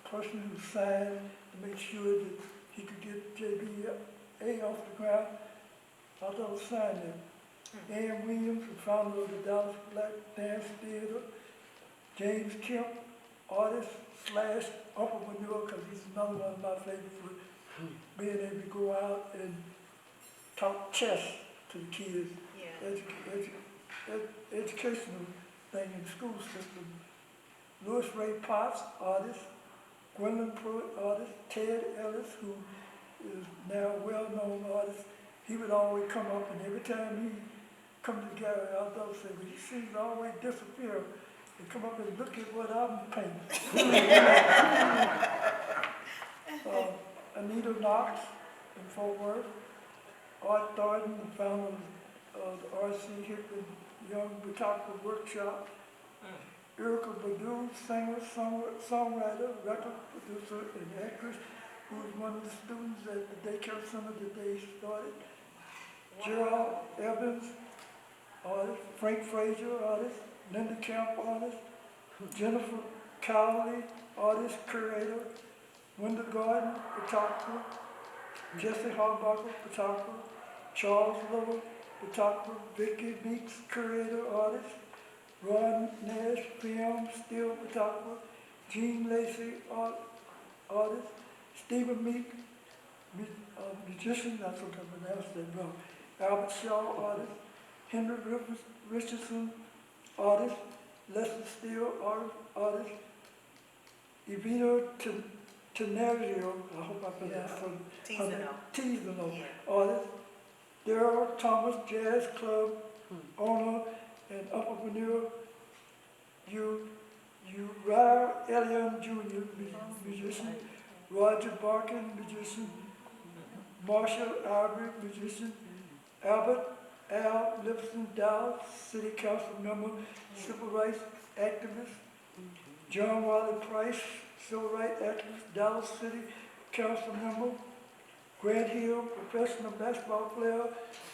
person who signed to make sure that he could get JBA off the ground. Arthello signed it. Ann Williams, the founder of the Dallas Black Dance Theater. James Kemp, artist / entrepreneur, because he's another one of my favorites for being able to go out and talk chess to the kids. Educational thing in the school system. Louis Ray Potts, artist. Gwendolyn Pruitt, artist. Ted Ellis, who is now a well-known artist. He would always come up, and every time he come to the gallery, I'll say, well, he seems to always disappear and come up and look at what I'm painting. Anita Knox in Fort Worth. Art Thornton, the founder of the R.C. Hickman Young Photographer Workshop. Erica Badu, singer, songwriter, record producer, and actress, who was one of the students at the daycare center that they started. Gerald Evans, artist. Frank Frazier, artist. Linda Camp, artist. Jennifer Cowley, artist, curator. Wendell Garden, photographer. Jesse Harbacher, photographer. Charles Lover, photographer. Vicky Meeks, curator, artist. Ron Nash, film, still photographer. Gene Lacey, artist. Stephen Meek, musician, that's what I pronounced that wrong. Albert Shaw, artist. Henry Richardson, artist. Lester Steele, artist. Evita Tenario, I hope I pronounced it. Tizano, artist. Daryl Thomas, jazz club owner and entrepreneur. Uriah Elian Jr., musician. Roger Barkin, musician. Marshall Ivory, musician. Albert Al Lipson Dow, city council member, civil rights activist. John Wiley Price, civil rights activist, Dallas City council member. Grant Hill, professional basketball player,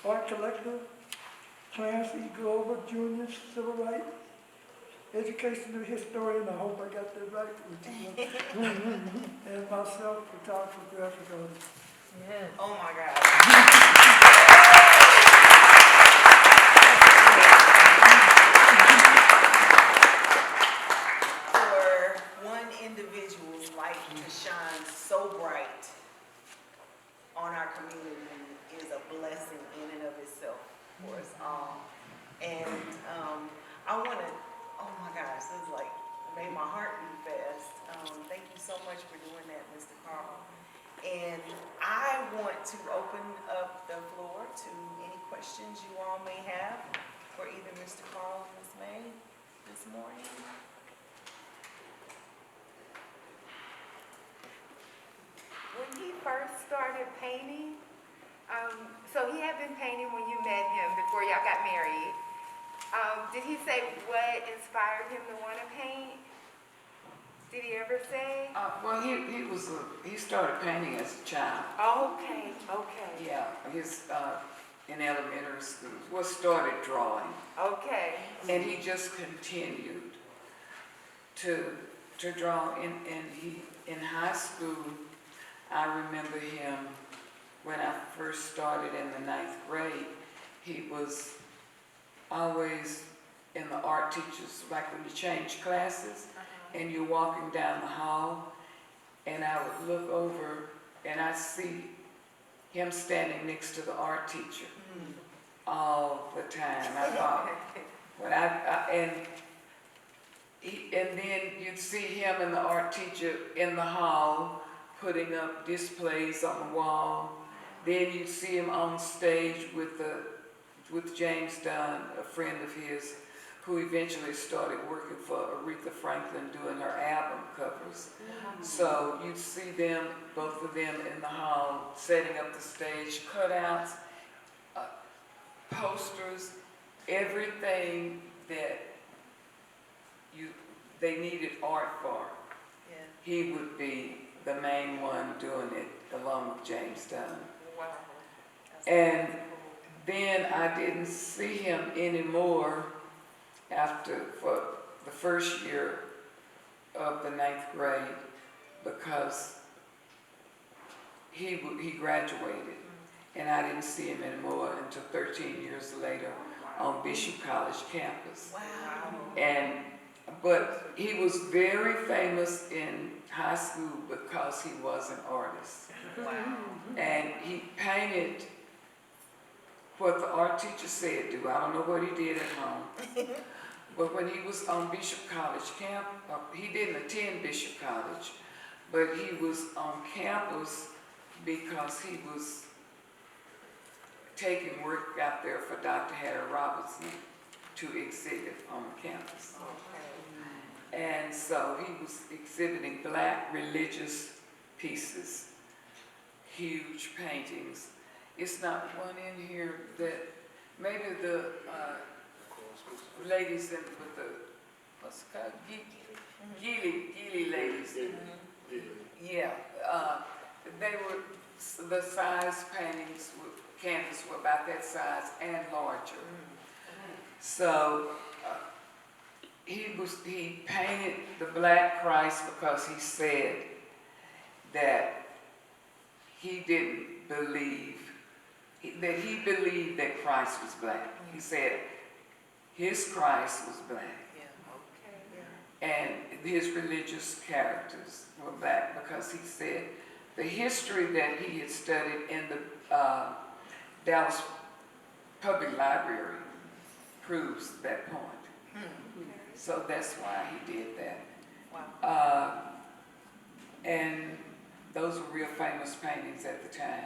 art collector. Clarence E. Glover Jr., civil rights, educational historian, I hope I got that right, and myself, photographer, graphic artist. Yes. Oh my God. For one individual's light to shine so bright on our community is a blessing in and of itself for us all. And I want to, oh my gosh, this is like, made my heart beat fast. Thank you so much for doing that, Mr. Carl. And I want to open up the floor to any questions you all may have for either Mr. Carl or Ms. May this morning. When he first started painting, so he had been painting when you met him before y'all got married. Did he say what inspired him to want to paint? Did he ever say? Well, he started painting as a child. Okay. Yeah, in elementary school. Started drawing. Okay. And he just continued. to draw in high school. I remember him when I first started in the 9th grade. He was always in the art teachers, like when you change classes and you're walking down the hall, and I would look over and I see him standing next to the art teacher all the time. I thought, when and then you'd see him and the art teacher in the hall putting up displays on the wall. Then you'd see him on stage with James Dunn, a friend of his, who eventually started working for Aretha Franklin doing her album covers. So you'd see them, both of them in the hall, setting up the stage, cutouts, posters, everything that they needed art for. Yeah. He would be the main one doing it along with James Dunn. Wow. And then I didn't see him anymore for the first year of the 9th grade, because he graduated, and I didn't see him anymore until 13 years later on Bishop College campus. Wow. But he was very famous in high school because he was an artist. Wow. And he painted what the art teacher said do. I don't know what he did at home. But when he was on Bishop College he didn't attend Bishop College, but he was on campus because he was taking work out there for Dr. Harry Robertson to exhibit on campus. And so he was exhibiting Black religious pieces, huge paintings. It's not one in here that maybe the ladies with the, what's it called, Gili ladies. Yeah, they were, the size paintings, canvas were about that size and larger. So he painted the Black Christ because he said that he didn't believe, that he believed that Christ was Black. He said his Christ was Black. And his religious characters were Black because he said the history that he had studied in the Dallas Public Library proves that point. So that's why he did that. Wow. And those were real famous paintings at the time.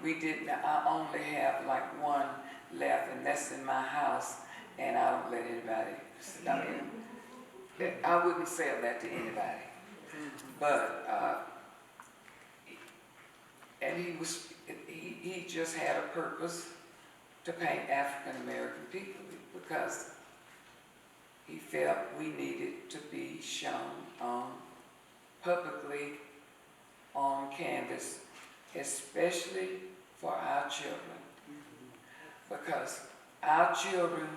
I only have like one left, and that's in my house, and I don't let anybody, I wouldn't sell that to anybody. But, and he just had a purpose to paint African American people because he felt we needed to be shown publicly on canvas, especially for our children. Because our children,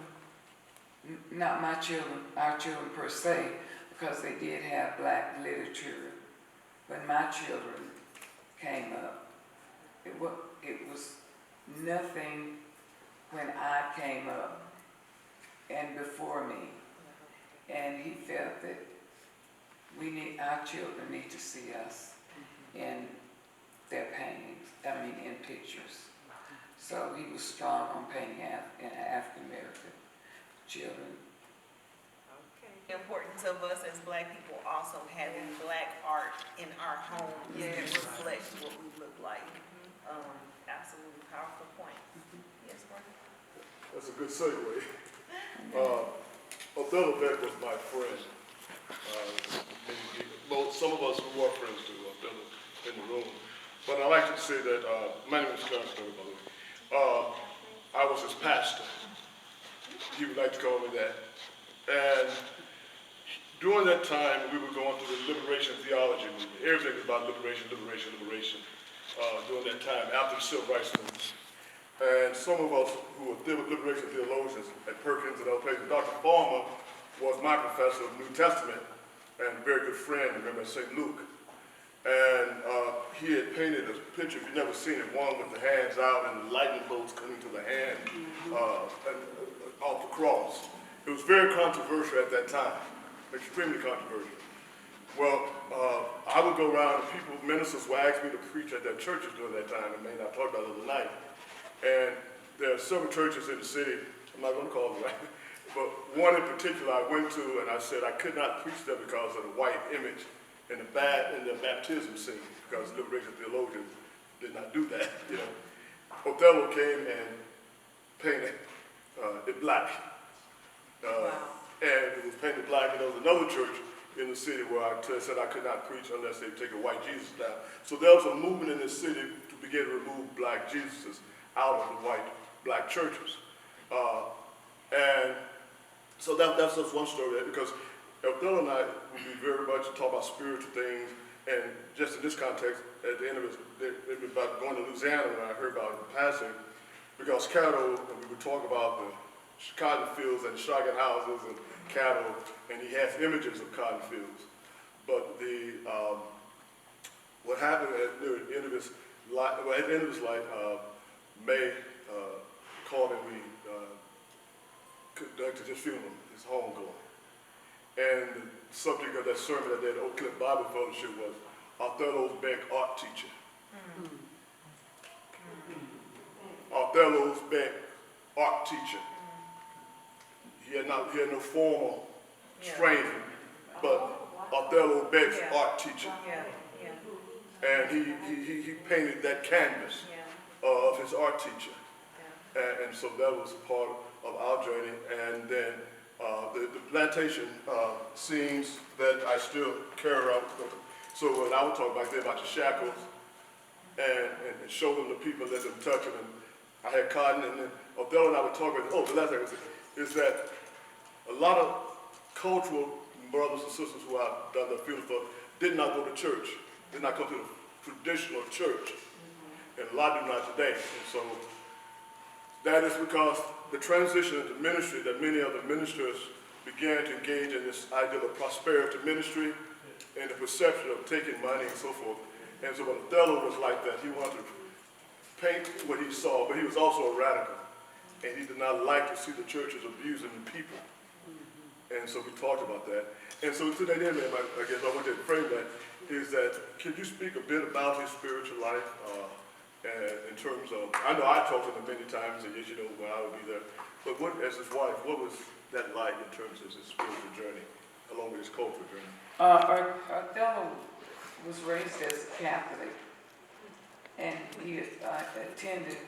not my children, our children per se, because they did have Black literature. When my children came up, it was nothing when I came up and before me. And he felt that our children need to see us in their paintings, in pictures. So he was strong on painting African American children. Importance of us as Black people also having Black art in our homes that reflects what we look like. Absolutely powerful point. Yes, Burton? That's a good segue. Arthello Beck was my friend. Some of us who are friends to Arthello in the room. But I like to say that, my name is Cowley, by the way. I was his pastor. He would like to call me that. And during that time, we were going through the liberation theology movement. Everything was about liberation. During that time, after the civil rights movement. And some of us who were liberation theologians at Perkins and other places, Dr. Farmer was my professor of New Testament and a very good friend, remember, at St. Luke. And he had painted a picture, if you've never seen it, one with the hands out and the lightning bolts coming to the hand off the cross. It was very controversial at that time, extremely controversial. Well, I would go around and ministers would ask me to preach at their churches during that time, and maybe I talked about it the other night. And there are several churches in the city, I'm not going to call them right, but one in particular I went to and I said I could not preach there because of the white image in the baptism scene, because liberation theologians did not do that, you know. Arthello came and painted it black. And it was painted black, and there was another church in the city where I said I could not preach unless they take a white Jesus down. So there was a movement in this city to begin to remove black Jesuses out of the white black churches. And so that's just one story, because Bill and I would be very much talk about spiritual things, and just in this context, at the end of it was about going to Louisiana when I heard about the passing, because cattle, and we would talk about the cotton fields and shotgun houses and cattle, and he has images of cotton fields. But what happened at the end of his life, May called and we conducted his funeral, his homegoing. And the subject of that sermon at that Oak Cliff Bible Fellowship was Arthello Beck art teacher. Arthello Beck art teacher. He had no formal training, but Arthello Beck's art teacher. And he painted that canvas of his art teacher. And so that was part of our journey. And then the plantation scenes that I still carry around. So when I would talk back there about the shackles and show them the people, let them touch them. And I had cotton, and then Arthello and I would talk about, the last thing is that a lot of cultural brothers and sisters who I've done the field for did not go to church, did not go to the traditional church, and a lot do not today. And so that is because the transition into ministry, that many of the ministers began to engage in this idea of prosperity ministry and the perception of taking money and so forth. And so when Othello was like that, he wanted to paint what he saw, but he was also a radical. And he did not like to see the churches abusing the people. And so we talked about that. And so to that end, I guess I want to frame that, is that, can you speak a bit about his spiritual life in terms of, I know I talked to him many times, and yes, you know, when I would be there, but what, as his wife, what was that like in terms of his spiritual journey, along with his cultural journey? Arthello was raised as a Catholic, and he attended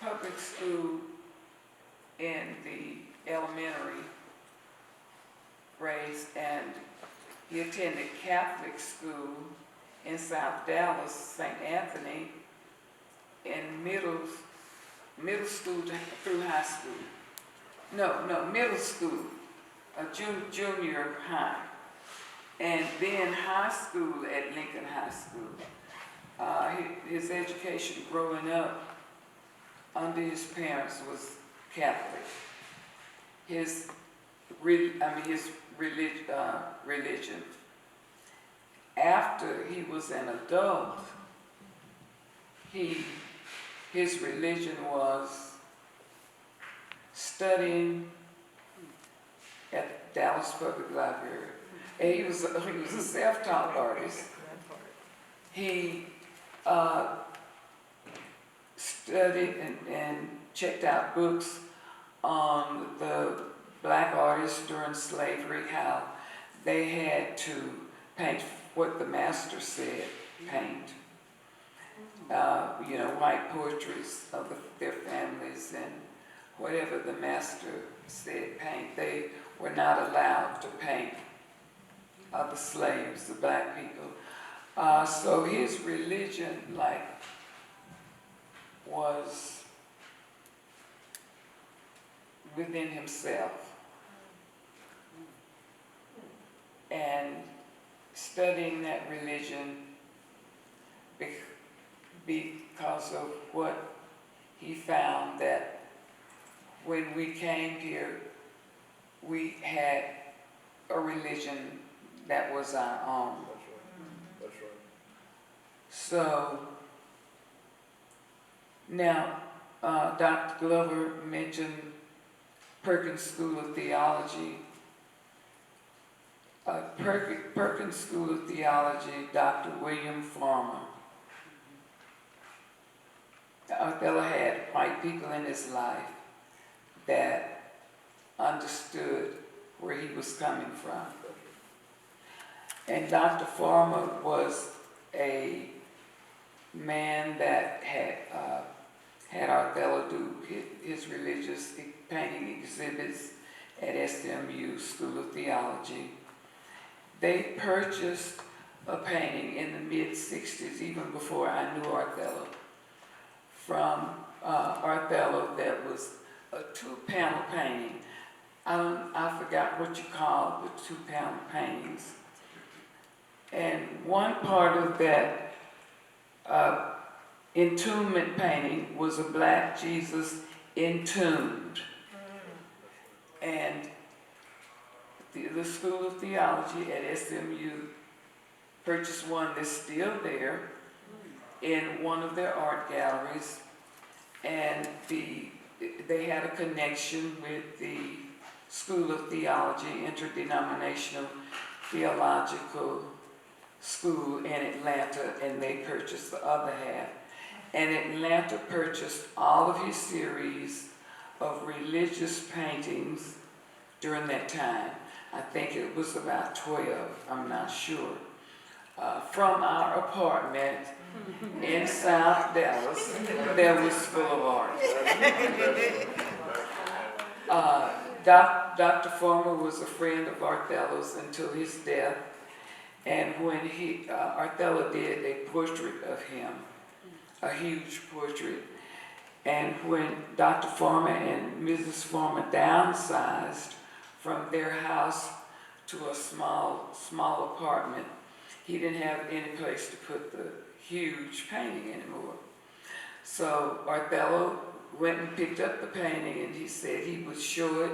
public school in the elementary grades, and he attended Catholic school in South Dallas, St. Anthony, in middle school through high school. No, middle school, junior high. And then high school at Lincoln High School. His education growing up under his parents was Catholic. His religion. After he was an adult, his religion was studying at Dallas Public Library. And he was a self-taught artist. He studied and checked out books on the black artists during slavery, how they had to paint what the master said, paint. White portraits of their families and whatever the master said, paint. They were not allowed to paint the slaves, the black people. So his religion, was within himself. And studying that religion because of what he found, that when we came here, we had a religion that was our own. That's right. So now, Dr. Glover mentioned Perkins School of Theology. Perkins School of Theology, Dr. William Farmer. Arthello had white people in his life that understood where he was coming from. And Dr. Farmer was a man that had Arthello do his religious painting exhibits at SMU School of Theology. They purchased a painting in the mid-60s, even before I knew Arthello, from Arthello that was a two-panel painting. I forgot what you call the two-panel paintings. And one part of that entombment painting was a black Jesus entombed. And the School of Theology at SMU purchased one that's still there in one of their art galleries, and they had a connection with the School of Theology, Interdenominational Theological School in Atlanta, and they purchased the other half. And Atlanta purchased all of his series of religious paintings during that time. I think it was about 12, I'm not sure. From our apartment in South Dallas that was full of art. Dr. Farmer was a friend of Arthello's until his death, and when Arthello did a portrait of him, a huge portrait, and when Dr. Farmer and Mrs. Farmer downsized from their house to a small apartment, he didn't have any place to put the huge painting anymore. So Arthello went and picked up the painting, and he said he would show it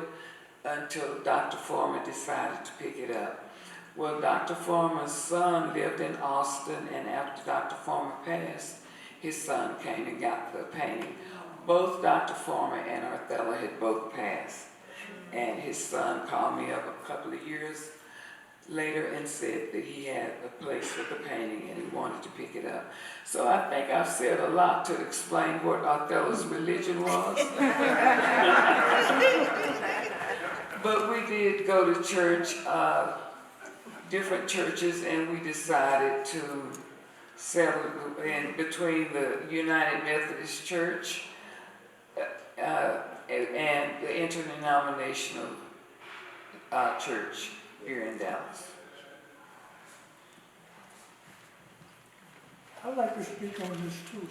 until Dr. Farmer decided to pick it up. Well, Dr. Farmer's son lived in Austin, and after Dr. Farmer passed, his son came and got the painting. Both Dr. Farmer and Arthello had both passed, and his son called me up a couple of years later and said that he had a place for the painting and he wanted to pick it up. So I think I've said a lot to explain what Arthello's religion was. But we did go to church, different churches, and we decided to settle in between the United Methodist Church and the Interdenominational Church here in Dallas. I'd like to speak on this too,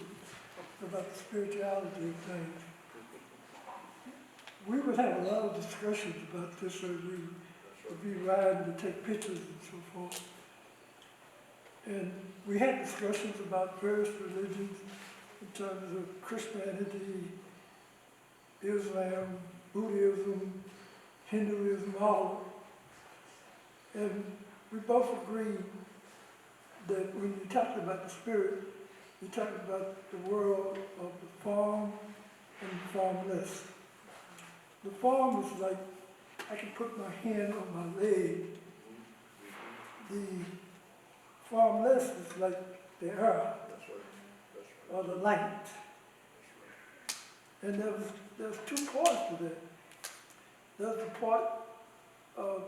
about the spirituality of things. We would have a lot of discussions about this as we would be riding to take pictures and so forth. And we had discussions about various religions in terms of Christianity, Islam, Buddhism, Hinduism, all. And we both agreed that when you talk about the spirit, you talk about the world of the form and the formless. The form is like, I can put my hand on my leg. The formless is like the earth or the light. And there's two parts to that. There's the part of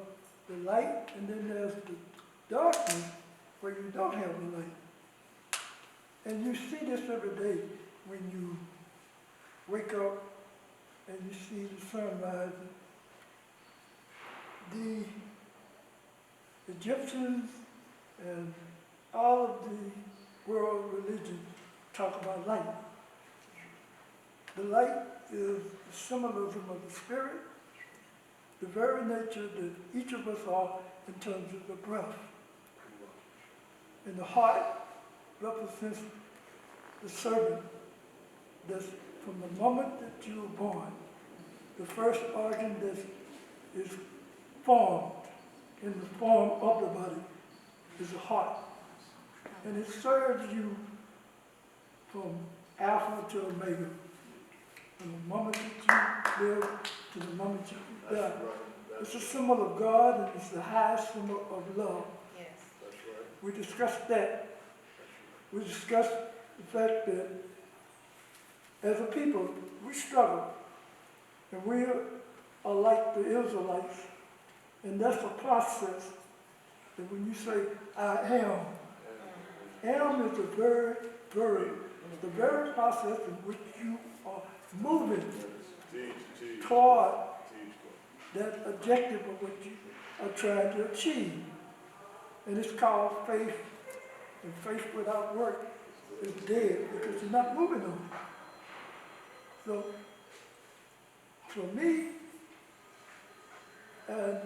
the light, and then there's the darkness where you don't have the light. And you see this every day when you wake up and you see the sun rising. The Egyptians and all of the world religions talk about light. The light is the symbolism of the spirit, the very nature that each of us are in terms of the breath. And the heart represents the servant that's from the moment that you were born, the first organ that is formed in the form of the body is the heart. And it serves you from Alpha to Omega. From the moment that you live to the moment you die. It's a symbol of God, and it's the highest symbol of love. Yes. We discussed that. We discussed the fact that as a people, we struggle. And we are like the Israelites. And that's a process that when you say, I am is the very verb. The very process in which you are moving toward that objective of what you are trying to achieve. And it's called faith. And faith without work is dead because you're not moving on it. So, for me, and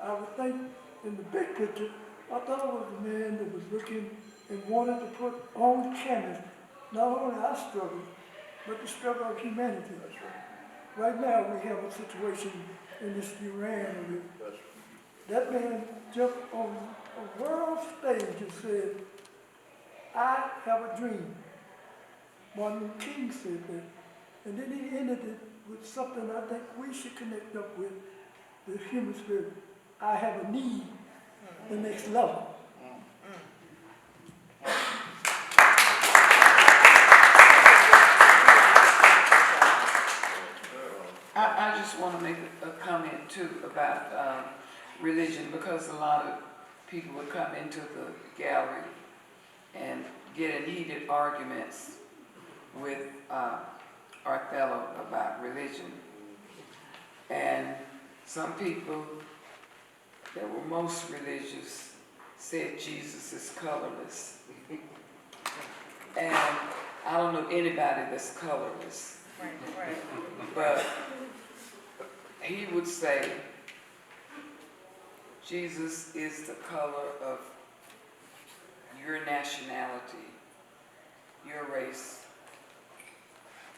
I would think in the big picture, I thought it was a man that was looking and wanted to put on canvas not only our struggle, but the struggle of humanity. Right now, we have a situation in this Iran where that man jumped on a world stage and said, I have a dream. Martin Luther King said that. And then he ended it with something I think we should connect up with, the human spirit. I have a need, the next level. I just want to make a comment too about religion, because a lot of people would come into the gallery and get in heated arguments with Arthello about religion. And some people that were most religious said Jesus is colorless. And I don't know anybody that's colorless. Right. But he would say Jesus is the color of your nationality, your race.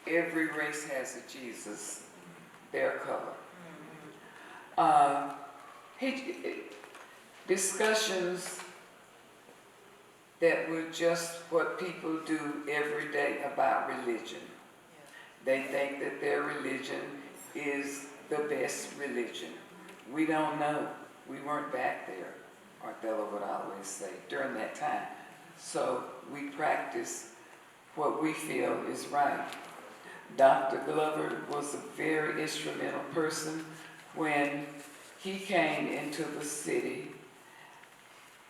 Every race has a Jesus, their color. Discussions that were just what people do every day about religion. They think that their religion is the best religion. We don't know. We weren't back there, Arthello would always say, during that time. So we practice what we feel is right. Dr. Glover was a very instrumental person when he came into the city.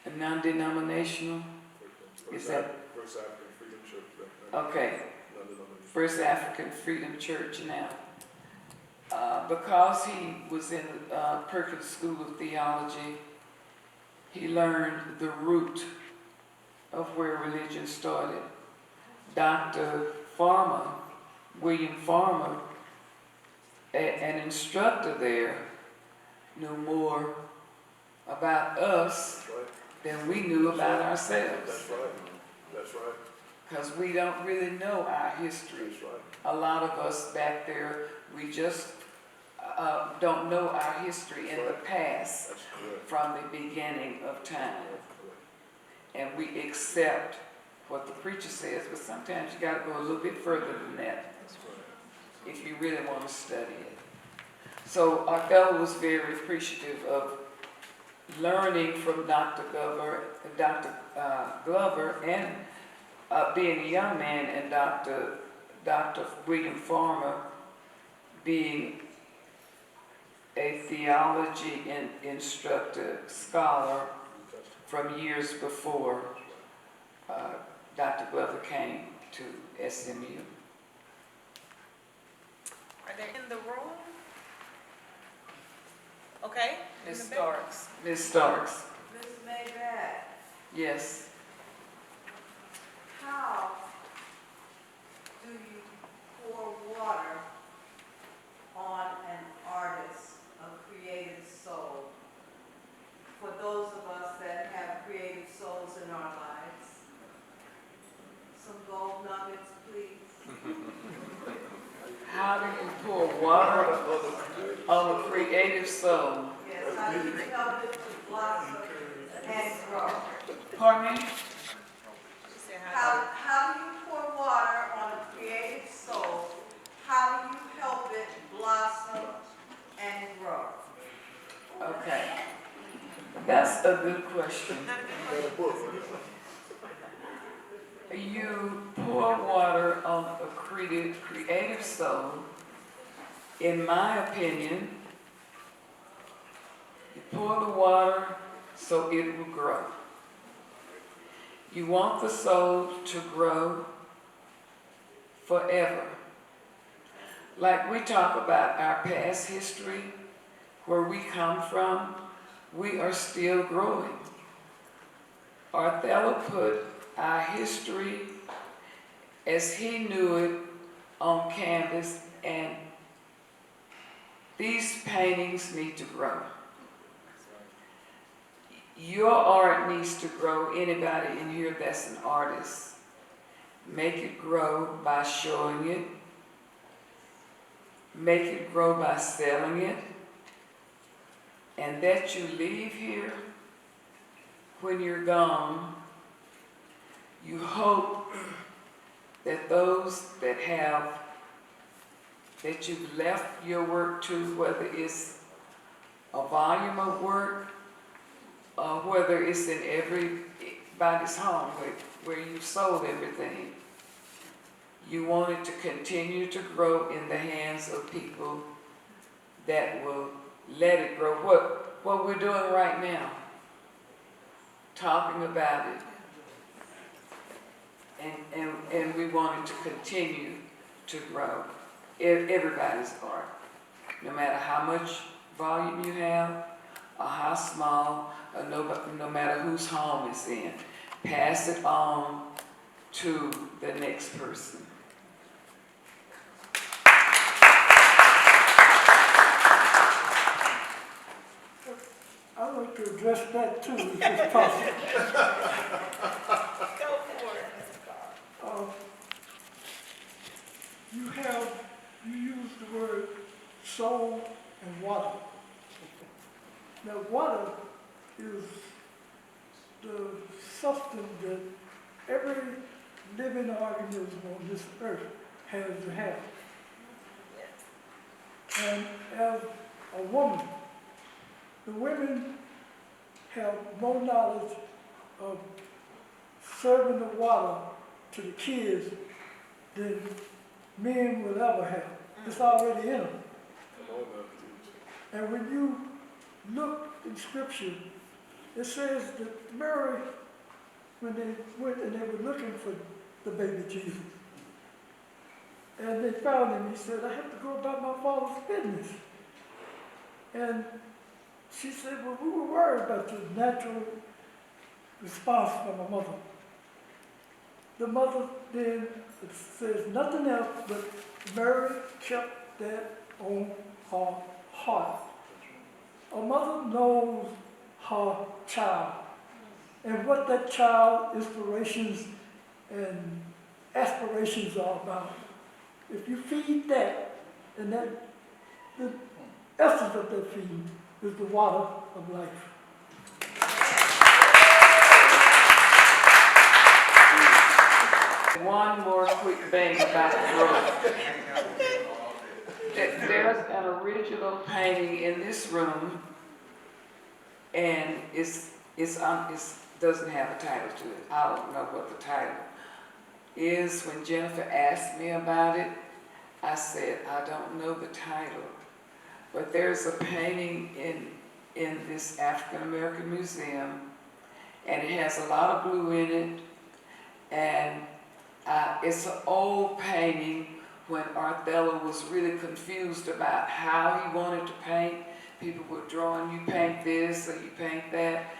A non-denominational? Is that? First African Freedom Church. Okay. First African Freedom Church now. Because he was in Perkins School of Theology, he learned the root of where religion started. Dr. Farmer, William Farmer, an instructor there, knew more about us than we knew about ourselves. That's right. Because we don't really know our history. A lot of us back there, we just don't know our history in the past from the beginning of time. And we accept what the preacher says, but sometimes you got to go a little bit further than that if you really want to study it. So Arthello was very appreciative of learning from Dr. Glover and being a young man, and Dr. William Farmer being a theology instructor, scholar from years before Dr. Glover came to SMU. Are they in the room? Okay. Ms. Starks. Ms. Starks. Ms. Maybach, Yes. how do you pour water on an artist, a creative soul? For those of us that have creative souls in our lives, some gold nuggets, please. How do you pour water on a creative soul? Yes, how do you help it to blossom Pardon me? How do you pour water on a creative soul? How do you help it blossom and grow? Okay. That's a good question. You pour water on a creative soul, in my opinion, you pour the water so it will grow. You want the soul to grow forever. Like we talk about our past history, where we come from, we are still growing. Arthello put our history as he knew it on canvas, and these paintings need to grow. Your art needs to grow. Anybody in here that's an artist, make it grow by showing it. Make it grow by selling it. And that you leave here, when you're gone, you hope that those that you've left your work to, whether it's a volume of work, or whether it's in everybody's home where you've sold everything, you want it to continue to grow in the hands of people that will let it grow. What we're doing right now, talking about it, and we want it to continue to grow. Everybody's art, no matter how much volume you have, or how small, or no matter whose home it's in, pass it on to the next person. I'd like to address that too, if it's possible. Go for it, Mr. Carr. You use the word soul and water. Now, water is the substance that every living organism on this earth has to have. And as a woman, the women have more knowledge of serving the water to the kids than men will ever have. It's already in them. And when you look in Scripture, it says that Mary, when they went and they were looking for the baby Jesus, and they found him, he said, I have to go about my father's business. And she said, well, we were worried about the natural response from a mother. The mother then says nothing else, but Mary kept that on her heart. A mother knows her child and what that child's inspirations and aspirations are about. If you feed that, and that the essence of that feeding is the water of life. One more quick thing about the room. There's an original painting in this room, and it doesn't have a title to it. I don't know what the title is. When Jennifer asked me about it, I said, I don't know the title. But there's a painting in this African American museum, and it has a lot of blue in it, and it's an old painting when Arthello was really confused about how he wanted to paint. People were drawing, you paint this or you paint that,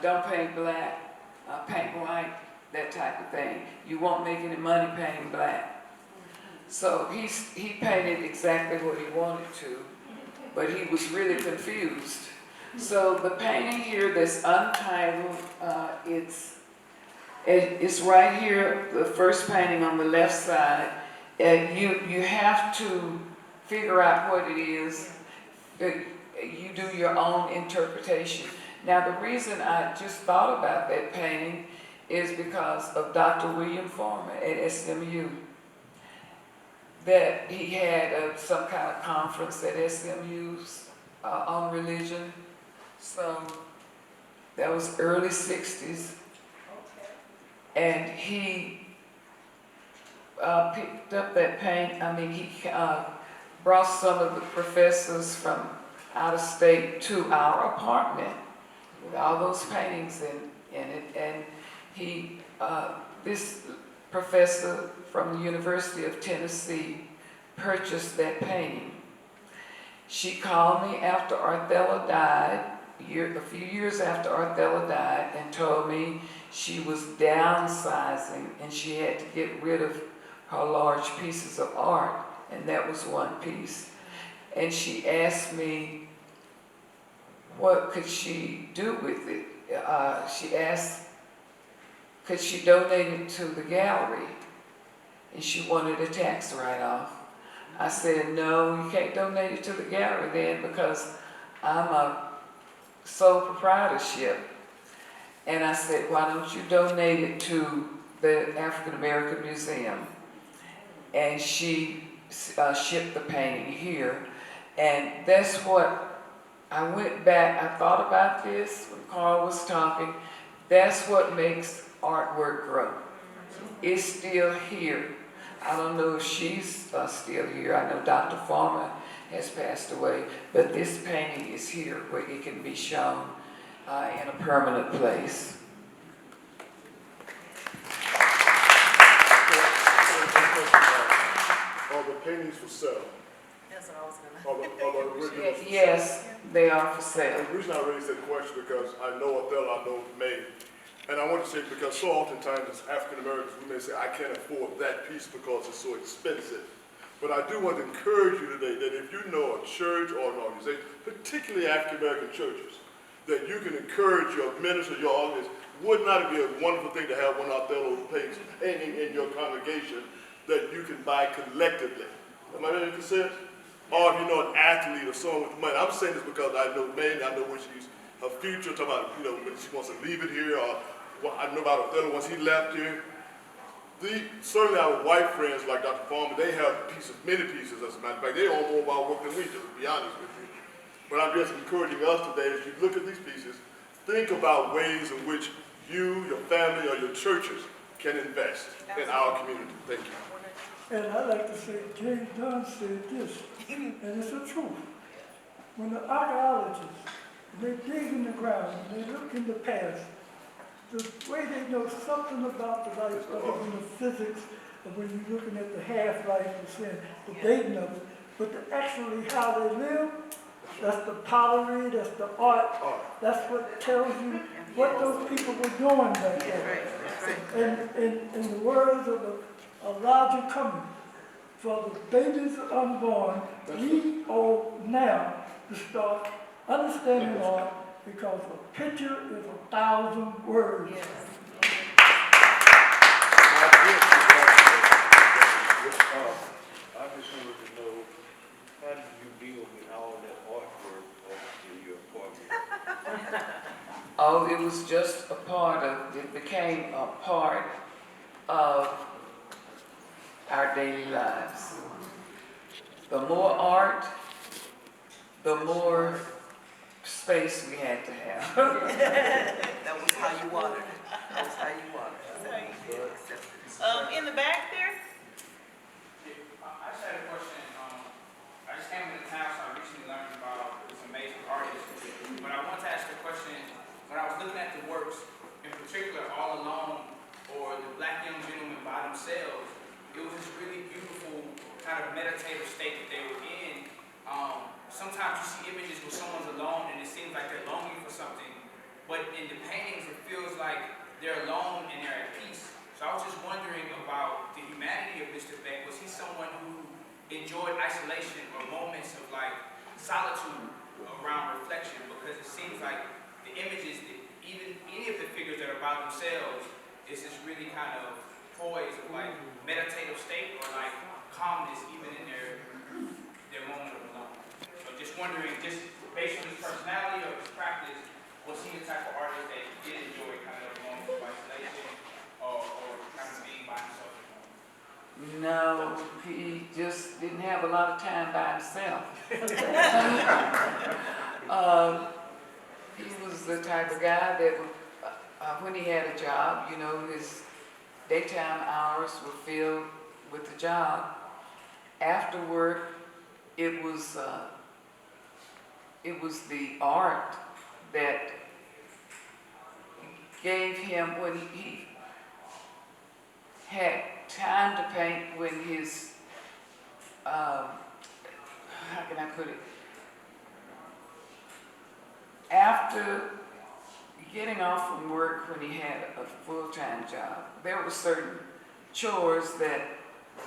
don't paint black, paint white, that type of thing. You won't make any money painting black. So he painted exactly what he wanted to, but he was really confused. So the painting here that's untitled, it's right here, the first painting on the left side. And you have to figure out what it is. You do your own interpretation. Now, the reason I just thought about that painting is because of Dr. William Farmer at SMU. That he had some kind of conference at SMU's on religion. So that was early 60s. And he picked up that paint. I mean, he brought some of the professors from out of state to our apartment with all those paintings in it. And he, this professor from the University of Tennessee purchased that painting. She called me after Arthello died, a few years after Arthello died, and told me she was downsizing and she had to get rid of her large pieces of art, and that was one piece. And she asked me what could she do with it. She asked, could she donate it to the gallery? And she wanted a tax write-off. I said, no, you can't donate it to the gallery then because I'm a sole proprietorship. And I said, why don't you donate it to the African American Museum? And she shipped the painting here. And that's what, I went back, I thought about this when Carl was talking. That's what makes artwork grow. It's still here. I don't know if she's still here. I know Dr. Farmer has passed away, but this painting is here where it can be shown in a permanent place. Are the paintings for sale? That's what I was gonna. Are the originals for sale? Yes, they are for sale. The reason I raised that question because I know Arthello, I know May. And I want to say, because so oftentimes as African Americans, we may say, I can't afford that piece because it's so expensive. But I do want to encourage you today that if you know a church or an organization, particularly African American churches, that you can encourage your minister, your organization. Would not it be a wonderful thing to have one of Arthello's paintings hanging in your congregation that you can buy collectively? Am I making sense? Or if you know an athlete or someone with money. I'm saying this because I know May, I know when she's her future, talking about, you know, when she wants to leave it here, or I know about Arthello once he left here. Certainly our white friends like Dr. Farmer, they have pieces, many pieces as a matter of fact. They own more of our work than we do, to be honest with you. But I'm just encouraging us today, as you look at these pieces, think about ways in which you, your family, or your churches can invest in our community. Thank you. And I like to say, James Dunn said this, and it's the truth. When the archaeologists, they dig in the ground, and they look in the past, the way they know something about the life, other than the physics of when you're looking at the half-life percent, the dating of it, but actually how they live, that's the pottery, that's the art, that's what tells you what those people were doing back then. And in the words of Elijah Cummings, for the babies unborn, we owe now to start understanding art because a picture is 1,000 words. Yes. I just wanted to know, how do you deal with all that artwork in your apartment? Oh, it was just a part of, it became a part of our daily lives. The more art, the more space we had to have. That was how you wanted it. That was how you wanted it. In the back there? I just had a question. I just came into town, so I recently learned about this amazing artist. But I wanted to ask a question. When I was looking at the works, in particular, All Alone, or the Black Young Gentlemen by Themselves, it was this really beautiful kind of meditative state that they were in. Sometimes you see images where someone's alone and it seems like they're longing for something. But in the paintings, it feels like they're alone and they're at peace. So I was just wondering about the humanity of Mr. Beck. Was he someone who enjoyed isolation or moments of like solitude around reflection? Because it seems like the images, that even any of the figures that are by themselves, is this really kind of poise of like meditative state or like calmness even in their moment of alone. So just wondering, just based on his personality or his practice, was he a the type of artist that did enjoy kind of moments of isolation or kind of being by himself? No, he just didn't have a lot of time by himself. He was the type of guy that would, when he had a job, you know, his daytime hours were filled with the job. After work, it was the art that gave him, when he had time to paint, when his, how can I put it? After getting off from work, when he had a full-time job, there were certain chores that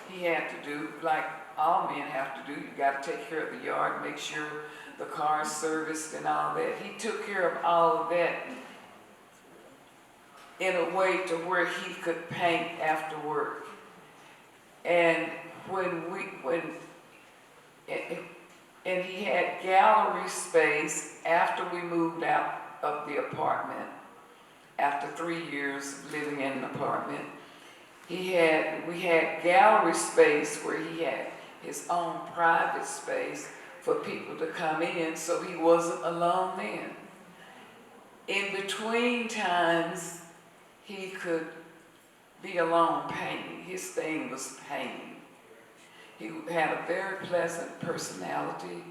he had to do, like all men have to do. You got to take care of the yard, make sure the car is serviced and all that. He took care of all of that in a way to where he could paint after work. And and he had gallery space after we moved out of the apartment. After 3 years of living in an apartment, we had gallery space where he had his own private space for people to come in, so he wasn't alone then. In between times, he could be alone painting. His thing was painting. He had a very pleasant personality.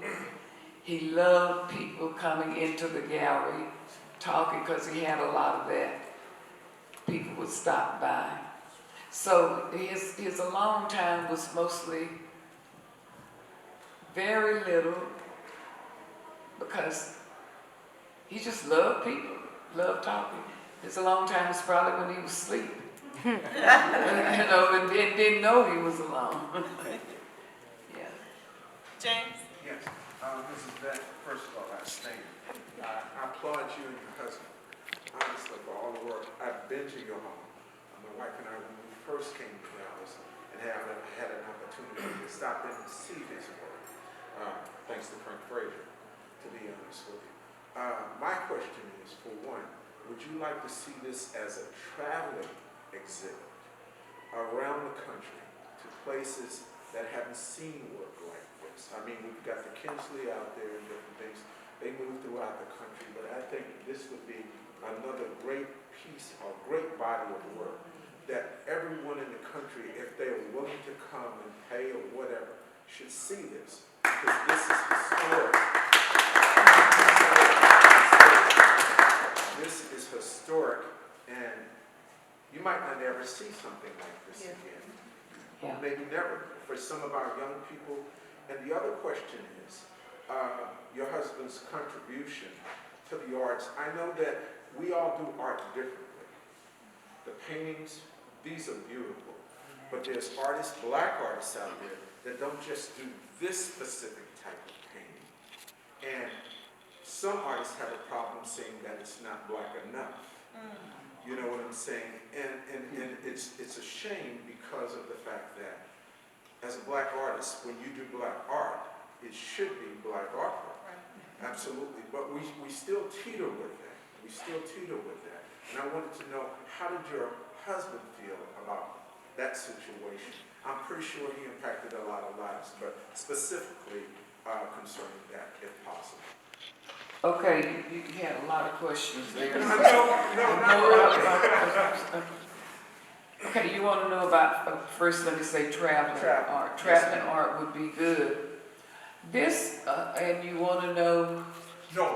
He loved people coming into the gallery, talking, because he had a lot of that. People would stop by. So his alone time was mostly very little, because he just loved people, loved talking. His alone time was probably when he was asleep. You know, and didn't know he was alone. Yeah. James? Yes, Mrs. Beck, first of all, I stand. I applaud you and your husband, honestly, for all the work. I've been to your home. My wife and I, when we first came to Dallas, and had an opportunity to stop in and see his work, thanks to Frank Frazier, to be honest with you. My question is, for one, would you like to see this as a traveling exhibit around the country to places that haven't seen work like this? I mean, we've got the Kinsley out there and different things. They move throughout the country, but I think this would be another great piece or great body of work that everyone in the country, if they're willing to come and pay or whatever, should see this, because this is historic. This is historic, and you might not ever see something like this again. Yeah. Maybe never, for some of our young people. And the other question is, your husband's contribution to the arts. I know that we all do art differently. The paintings, these are beautiful. But there's artists, black artists out there, that don't just do this specific type of painting. And some artists have a problem saying that it's not black enough. You know what I'm saying? And it's a shame because of the fact that as a black artist, when you do black art, it should be black artwork. Right. Absolutely. But we still teeter with that. We still teeter with that. And I wanted to know, how did your husband feel about that situation? I'm pretty sure he impacted a lot of lives, but specifically concerning that, if possible. Okay, you had a lot of questions there. No, not really. Okay, you want to know about, first let me say traveling art. Traveling art would be good. This, and you want to know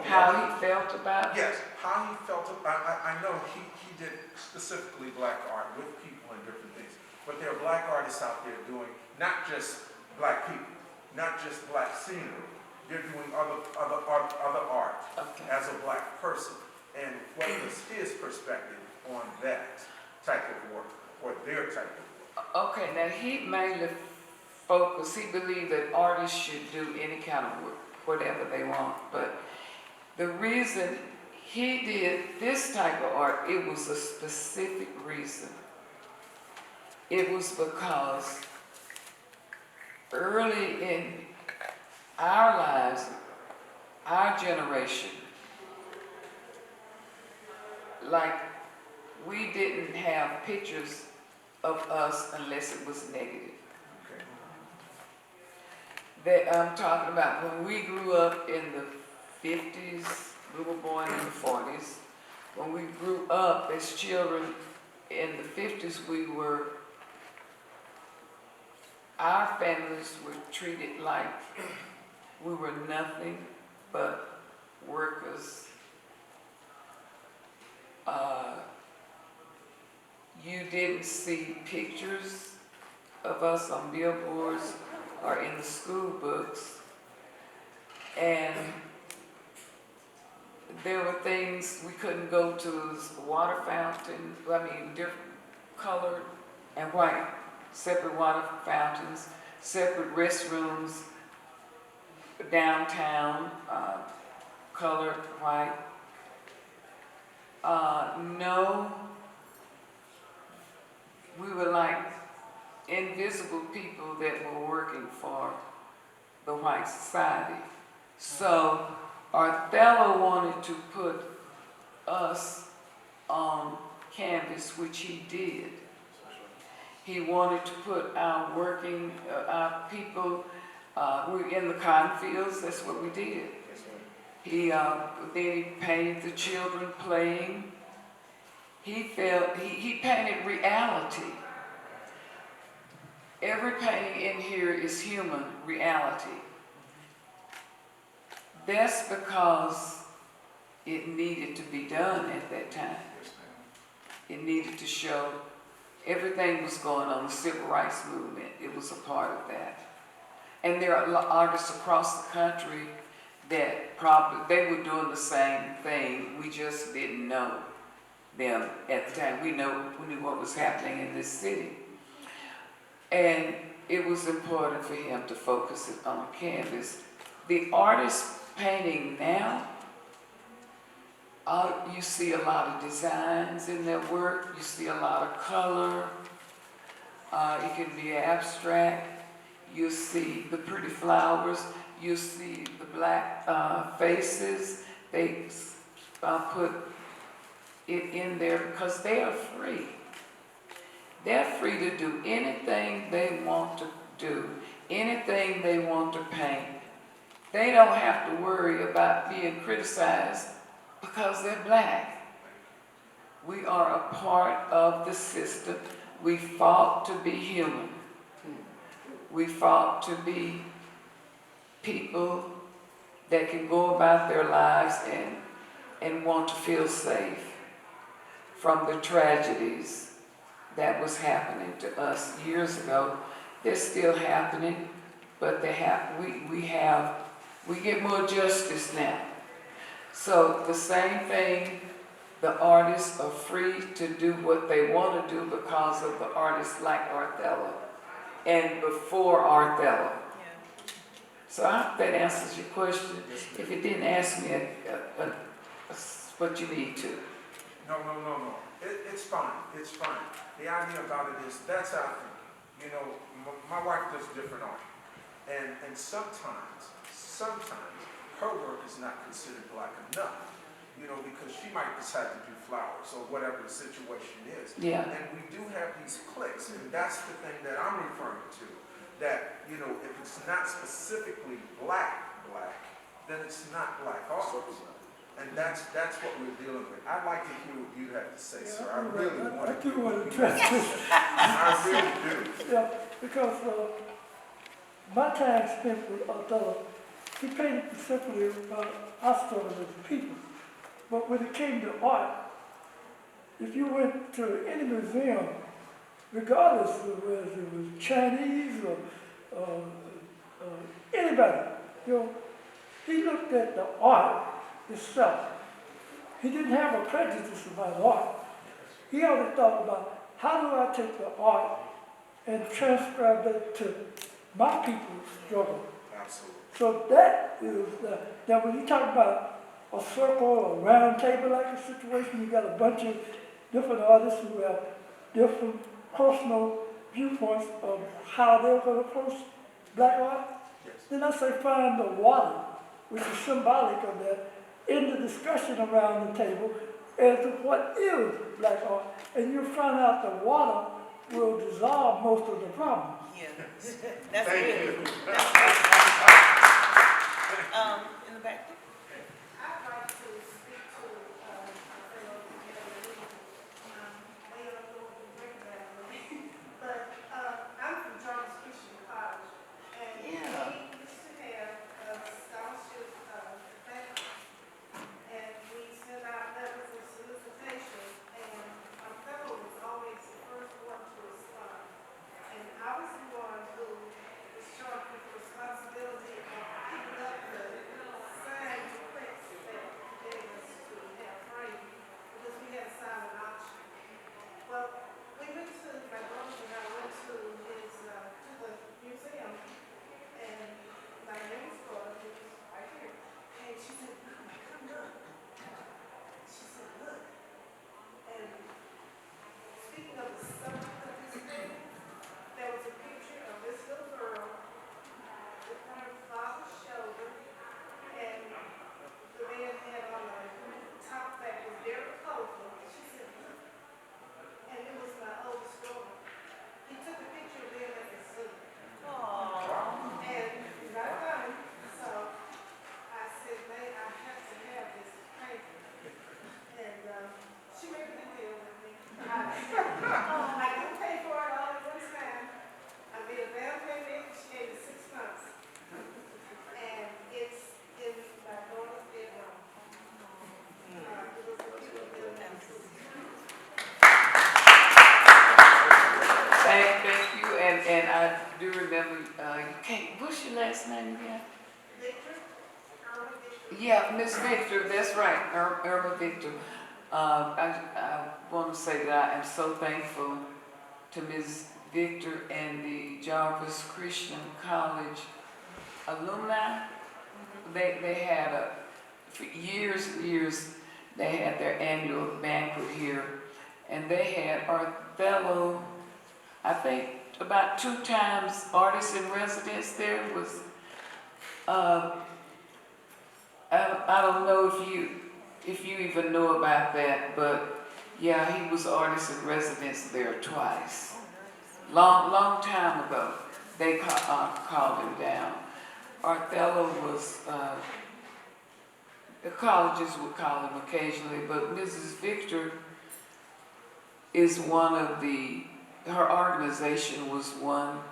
how he felt about it? Yes, how he felt about I know he did specifically black art with people and different things, but there are black artists out there doing not just black people, not just black scenery. They're doing other art as a black person. And what was his perspective on that type of work, or their type of work? Okay, now he mainly focused, he believed that artists should do any kind of work, whatever they want. But the reason he did this type of art, it was a specific reason. It was because early in our lives, our generation, like, we didn't have pictures of us unless it was negative. Okay. That I'm talking about when we grew up in the 50s, we were born in the 40s. When we grew up as children in the 50s, our families were treated like we were nothing but workers. You didn't see pictures of us on billboards or in the school books. And there were things, we couldn't go to the water fountain, different colored and white, separate water fountains, separate restrooms, downtown, colored white. No, we were like invisible people that were working for the white society. So Arthello wanted to put us on canvas, which he did. He wanted to put our working, our people, we were in the cotton fields, that's what we did. Then he painted the children playing. He painted reality. Every painting in here is human reality. That's because it needed to be done at that time. It needed to show everything was going on, the civil rights movement. It was a part of that. And there are artists across the country that they were doing the same thing. We just didn't know them at the time. We knew what was happening in this city. And it was important for him to focus it on canvas. The artist painting now, you see a lot of designs in their work. You see a lot of color. It can be abstract. You see the pretty flowers. You see the black faces. They put it in there because they are free. They're free to do anything they want to do, anything they want to paint. They don't have to worry about being criticized because they're black. We are a part of the system. We fought to be human. We fought to be people that can go about their lives and want to feel safe from the tragedies that was happening to us years ago. They're still happening, but we get more justice now. So the same thing, the artists are free to do what they want to do because of the artists like Arthello and before Arthello. Yeah. So I hope that answers your question. If it didn't, ask me what you need to. No. It's fine. It's fine. The idea about it is that's our thing. You know, my wife does different art. And sometimes her work is not considered black enough, you know, because she might decide to do flowers or whatever the situation is. Yeah. And we do have these cliques, and that's the thing that I'm referring to, that, you know, if it's not specifically black, then it's not black art. And that's what we're dealing with. I'd like to hear what you have to say, sir. I really want to do want to address this. I really do. Yeah, because my time spent with Arthello, he painted specifically about our struggle as a people. But when it came to art, if you went to any museum, regardless of whether it was Chinese or anybody, you know, he looked at the art itself. He didn't have a prejudice about art. He always thought about how do I take the art and transcribe it to my people's struggle. Absolutely. So that is, now when you talk about a circle or a round table like a situation, you got a bunch of different artists who have different personal viewpoints of how they're going to approach black art. Yes. Then I say find the water, which is symbolic of that, in the discussion around the table, as to what is black art, and you find out the water will dissolve most of the problems. Yeah, that's good. In the back. I'd like to speak to, Arthello way up north in Greenville. But, I'm from Jarvis Christian College, and we used to have a scholarship, faculty. And we sent out letters of solicitation, and Arthello was always the first one to respond. And I was the one who was charged with the responsibility of picking up the signed prints that he gave us to have framed, because we had a silent auction. Well, we went to, my brother and I went to his, to the museum, and my youngest daughter, who was right here, and she said, "Mama, come look." She said, "Look." And speaking of the subject of this thing, there was a picture of this little girl with her father's shoulder, and the man had on a top that was very colorful. She said, "Look." And it was my oldest daughter. He took a picture of them at the zoo. And not coming, so I said, "May I have to have this painting?" And she made a good deal with me. I didn't pay for it all at one time. I made a down payment, she gave me 6 months. And it's in my daughter's bedroom. It was a beautiful building. Thank you, and I do remember, what's your last name again? Victor, Irma Victor. Yeah, Miss Victor, that's right, Irma Victor. I want to say that I am so thankful to Ms. Victor and the Jarvis Christian College alumni. They had for years and years, they had their annual banquet here, and they had Arthello, I think about 2 times artist in residence there was, I don't know if you even know about that, but yeah, he was artist in residence there twice. Long time ago, they called him down. Arthello was, the colleges would call him occasionally, but Mrs. Victor is one of her organization was one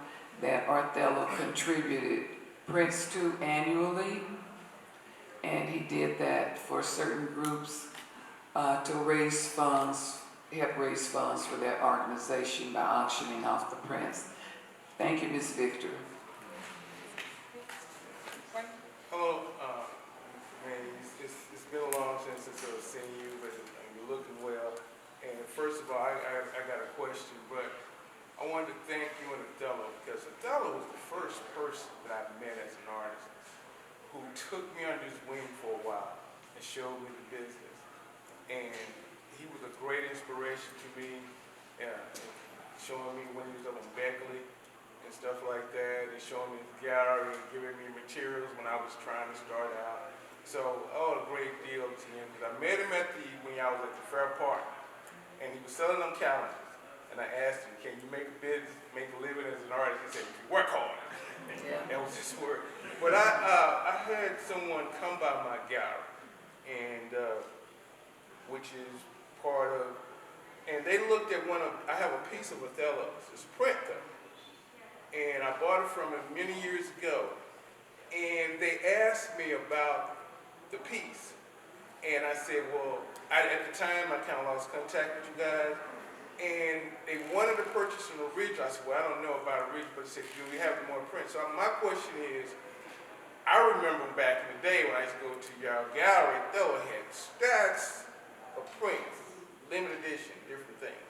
that Arthello contributed prints to annually, and he did that for certain groups to raise funds, help raise funds for their organization by auctioning off the prints. Thank you, Ms. Victor. Hello, man, it's been a long time since I've seen you, but you're looking well. And first of all, I got a question, but I wanted to thank you and Arthello, because Arthello was the first person that I met as an artist who took me under his wing for a while and showed me the business. And he was a great inspiration to me, showing me when he was up in Beckley and stuff like that, and showing me the gallery and giving me materials when I was trying to start out. So I owe a great deal to him, because I met him when I was at the Fair Park, and he was selling them calendars. And I asked him, "Can you make a living as an artist?" He said, "If you work hard." Yeah. That was his word. But I had someone come by my gallery, and which is part of, and they looked at I have a piece of Arthello's, it's a print though, and I bought it from him many years ago, and they asked me about the piece, and I said, well, at the time I kind of lost contact with you guys, and they wanted to purchase an original. I said, well, I don't know about original, but they said, do we have more prints? So my question is, I remember back in the day when I used to go to your gallery, Arthello had stacks of prints, limited edition, different things.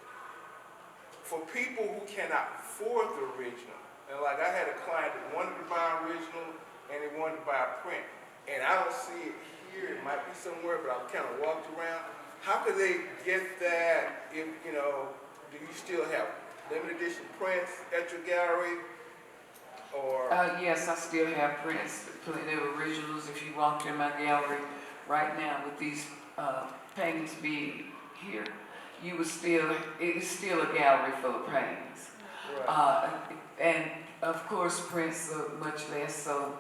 For people who cannot afford the original, and like I had a client that wanted to buy an original and they wanted to buy a print, and I don't see it here, it might be somewhere, but I kind of walked around. How could they get that if, do you still have limited edition prints at your gallery? Or Yes, I still have prints, plenty of originals. If you walked in my gallery right now with these paintings being here, you would still, it's still a gallery full of paintings. Right. And of course, prints are much less, so,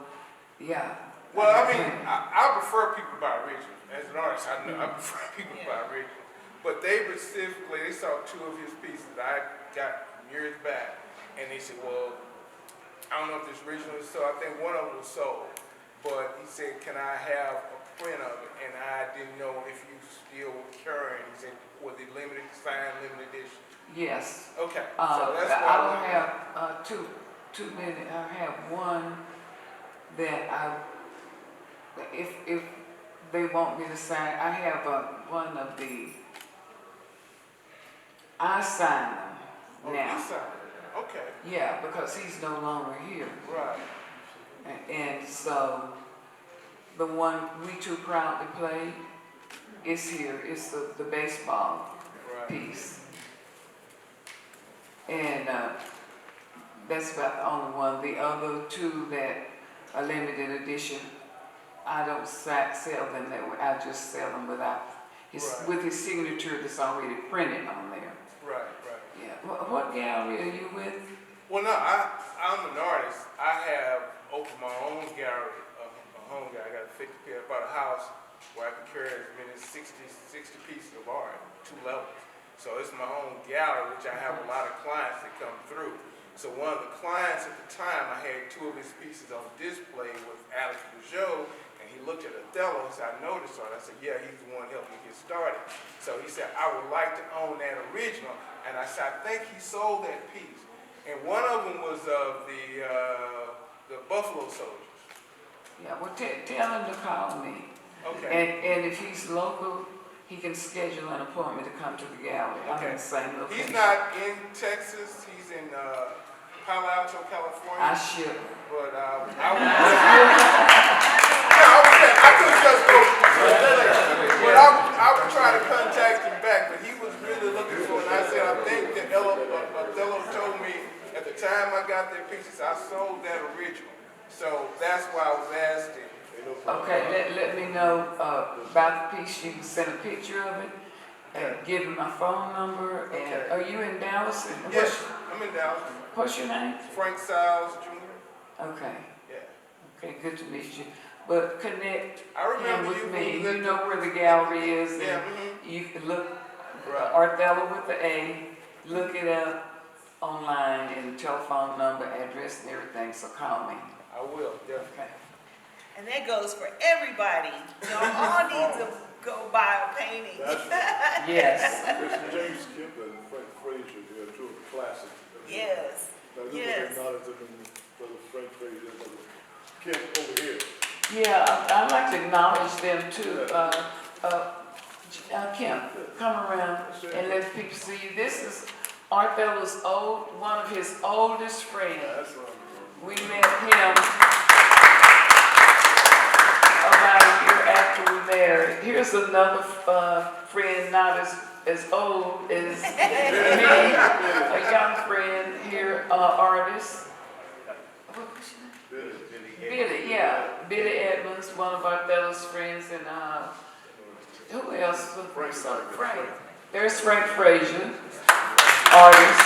yeah. Well, I mean, I prefer people buy original. As an artist, I know I prefer people buy original. But they specifically, they saw two of his pieces that I got years back, and they said, well, I don't know if this original is sold. I think one of them was sold. But he said, can I have a print of it? And I didn't know if you still were carrying. He said, was it limited, signed, limited edition? Yes. Okay, so that's why I don't have too many. I have one that if they want me to sign, I have one of the, I sign them now. You signed it. Okay. Yeah, because he's no longer here. Right. And so the one we too proudly played is here. It's the baseball piece. And that's about the only one. The other two that are limited edition, I don't sell them that way. I just sell them without with his signature that's already printed on there. Right. Yeah. What gallery are you with? Well, no, I'm an artist. I have opened my own gallery, a home gallery. I got a 50 I bought a house where I can carry as many as 60 pieces of art, 2 levels. So it's my own gallery, which I have a lot of clients that come through. So one of the clients at the time, I had 2 of his pieces on display with Alex Bugeaud, and he looked at Arthello and said, I noticed art. I said, yeah, he's the one helping me get started. So he said, I would like to own that original. And I said, I think he sold that piece. And one of them was of the Buffalo Soldiers. Yeah, well, tell him to call me. Okay. And if he's local, he can schedule an appointment to come to the gallery. I'm in the same location. He's not in Texas. He's in Palo Alto, California. I should. But I could just go. But I would try to contact him back. But he was really looking for it. And I said, I think that Arthello told me at the time I got their pieces, I sold that original. So that's why I was asking. Okay, let me know about the piece. You can send a picture of it, and give him my phone number. And are you in Dallas? Yes, I'm in Dallas. What's your name? Frank Siles Jr. Okay. Yeah. Okay, good to meet you. But connect him with you me. You know where the gallery is. Yeah. And you can look Arthello with the A. Look it up online and telephone number, address, and everything. So call me. I will, definitely. Okay. And that goes for everybody. Y'all all need to go buy a painting. Yes. Mr. James Kemp and Frank Frazier, they are 2 of the classics. Yes. Yes. Brother Frank Frazier, Brother Kemp over here. Yeah, I'd like to acknowledge them too. Kemp, come around and let people see you. This is Arthello's one of his oldest friends. That's right. We met him about a year after we married. Here's another friend, not as old as me, a young friend here, artist. What was your name? Billy, yeah. Billy Edmonds, one of Arthello's friends, and who else? Frank. There's Frank Frazier, artist,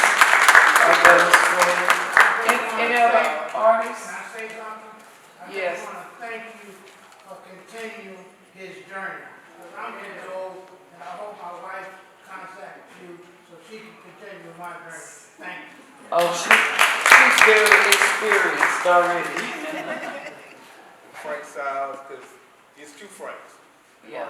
Arthello's friend. Any other artists? Can I say something? Yes. I just want to thank you for continuing his journey. I'm getting old, and I hope my wife contacts you so she can continue my journey. Thank you. Oh, she's very experienced already. Frank Siles, because it's 2 Franks. Yeah.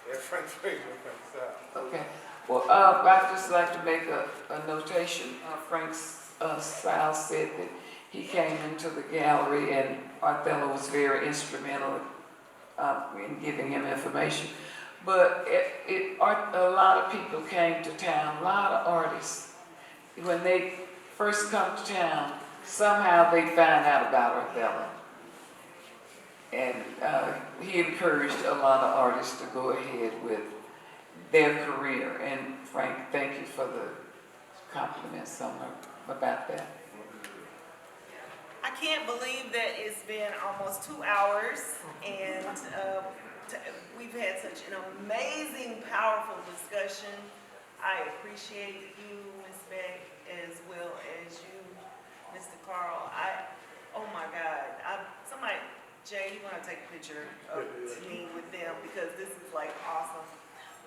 There's Frank Frazier and Frank Siles. Okay. Well, I'd just like to make a notation. Frank Siles said that he came into the gallery and Arthello was very instrumental in giving him information. But a lot of people came to town, a lot of artists. When they first come to town, somehow they find out about Arthello. And he encouraged a lot of artists to go ahead with their career. And Frank, thank you for the compliments about that. I can't believe that it's been almost 2 hours, and we've had such an amazing, powerful discussion. I appreciate you, Ms. Beck, as well as you, Mr. Carl. Oh my God, somebody, Jay, you wanna take a picture of me with them because this is like awesome.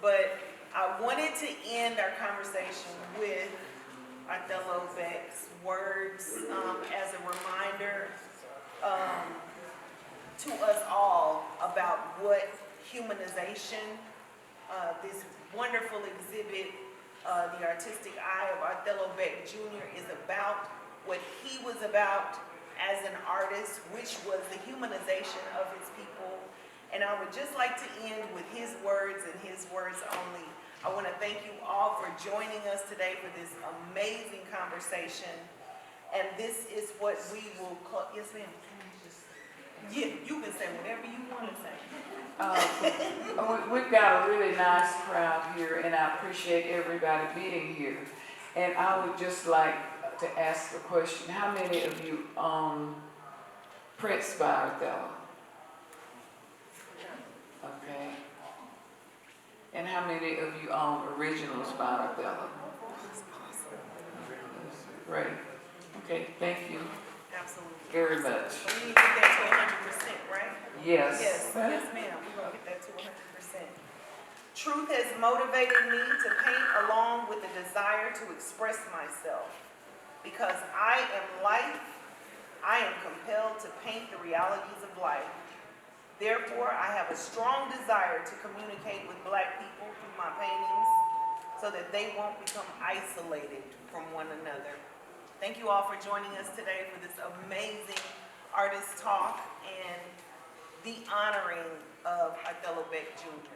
But I wanted to end our conversation with Arthello Beck's words as a reminder to us all about what humanization, this wonderful exhibit, The Artistic Eye of Arthello Beck Jr. is about, what he was about as an artist, which was the humanization of his people. And I would just like to end with his words and his words only. I want to thank you all for joining us today for this amazing conversation. And this is what we will call, yes ma'am? Yeah, you can say whatever you want to say. We've got a really nice crowd here, and I appreciate everybody being here. And I would just like to ask a question. How many of you own prints by Arthello? Okay. And how many of you own originals by Arthello? Great. Okay, thank you. Absolutely. Very much. We need to get that to 100%, right? Yes. Yes, yes ma'am. We're going to get that to 100%. Truth has motivated me to paint along with the desire to express myself. Because I am life, I am compelled to paint the realities of life. Therefore, I have a strong desire to communicate with Black people through my paintings so that they won't become isolated from one another. Thank you all for joining us today for this amazing artist talk and the honoring of Arthello Beck Jr.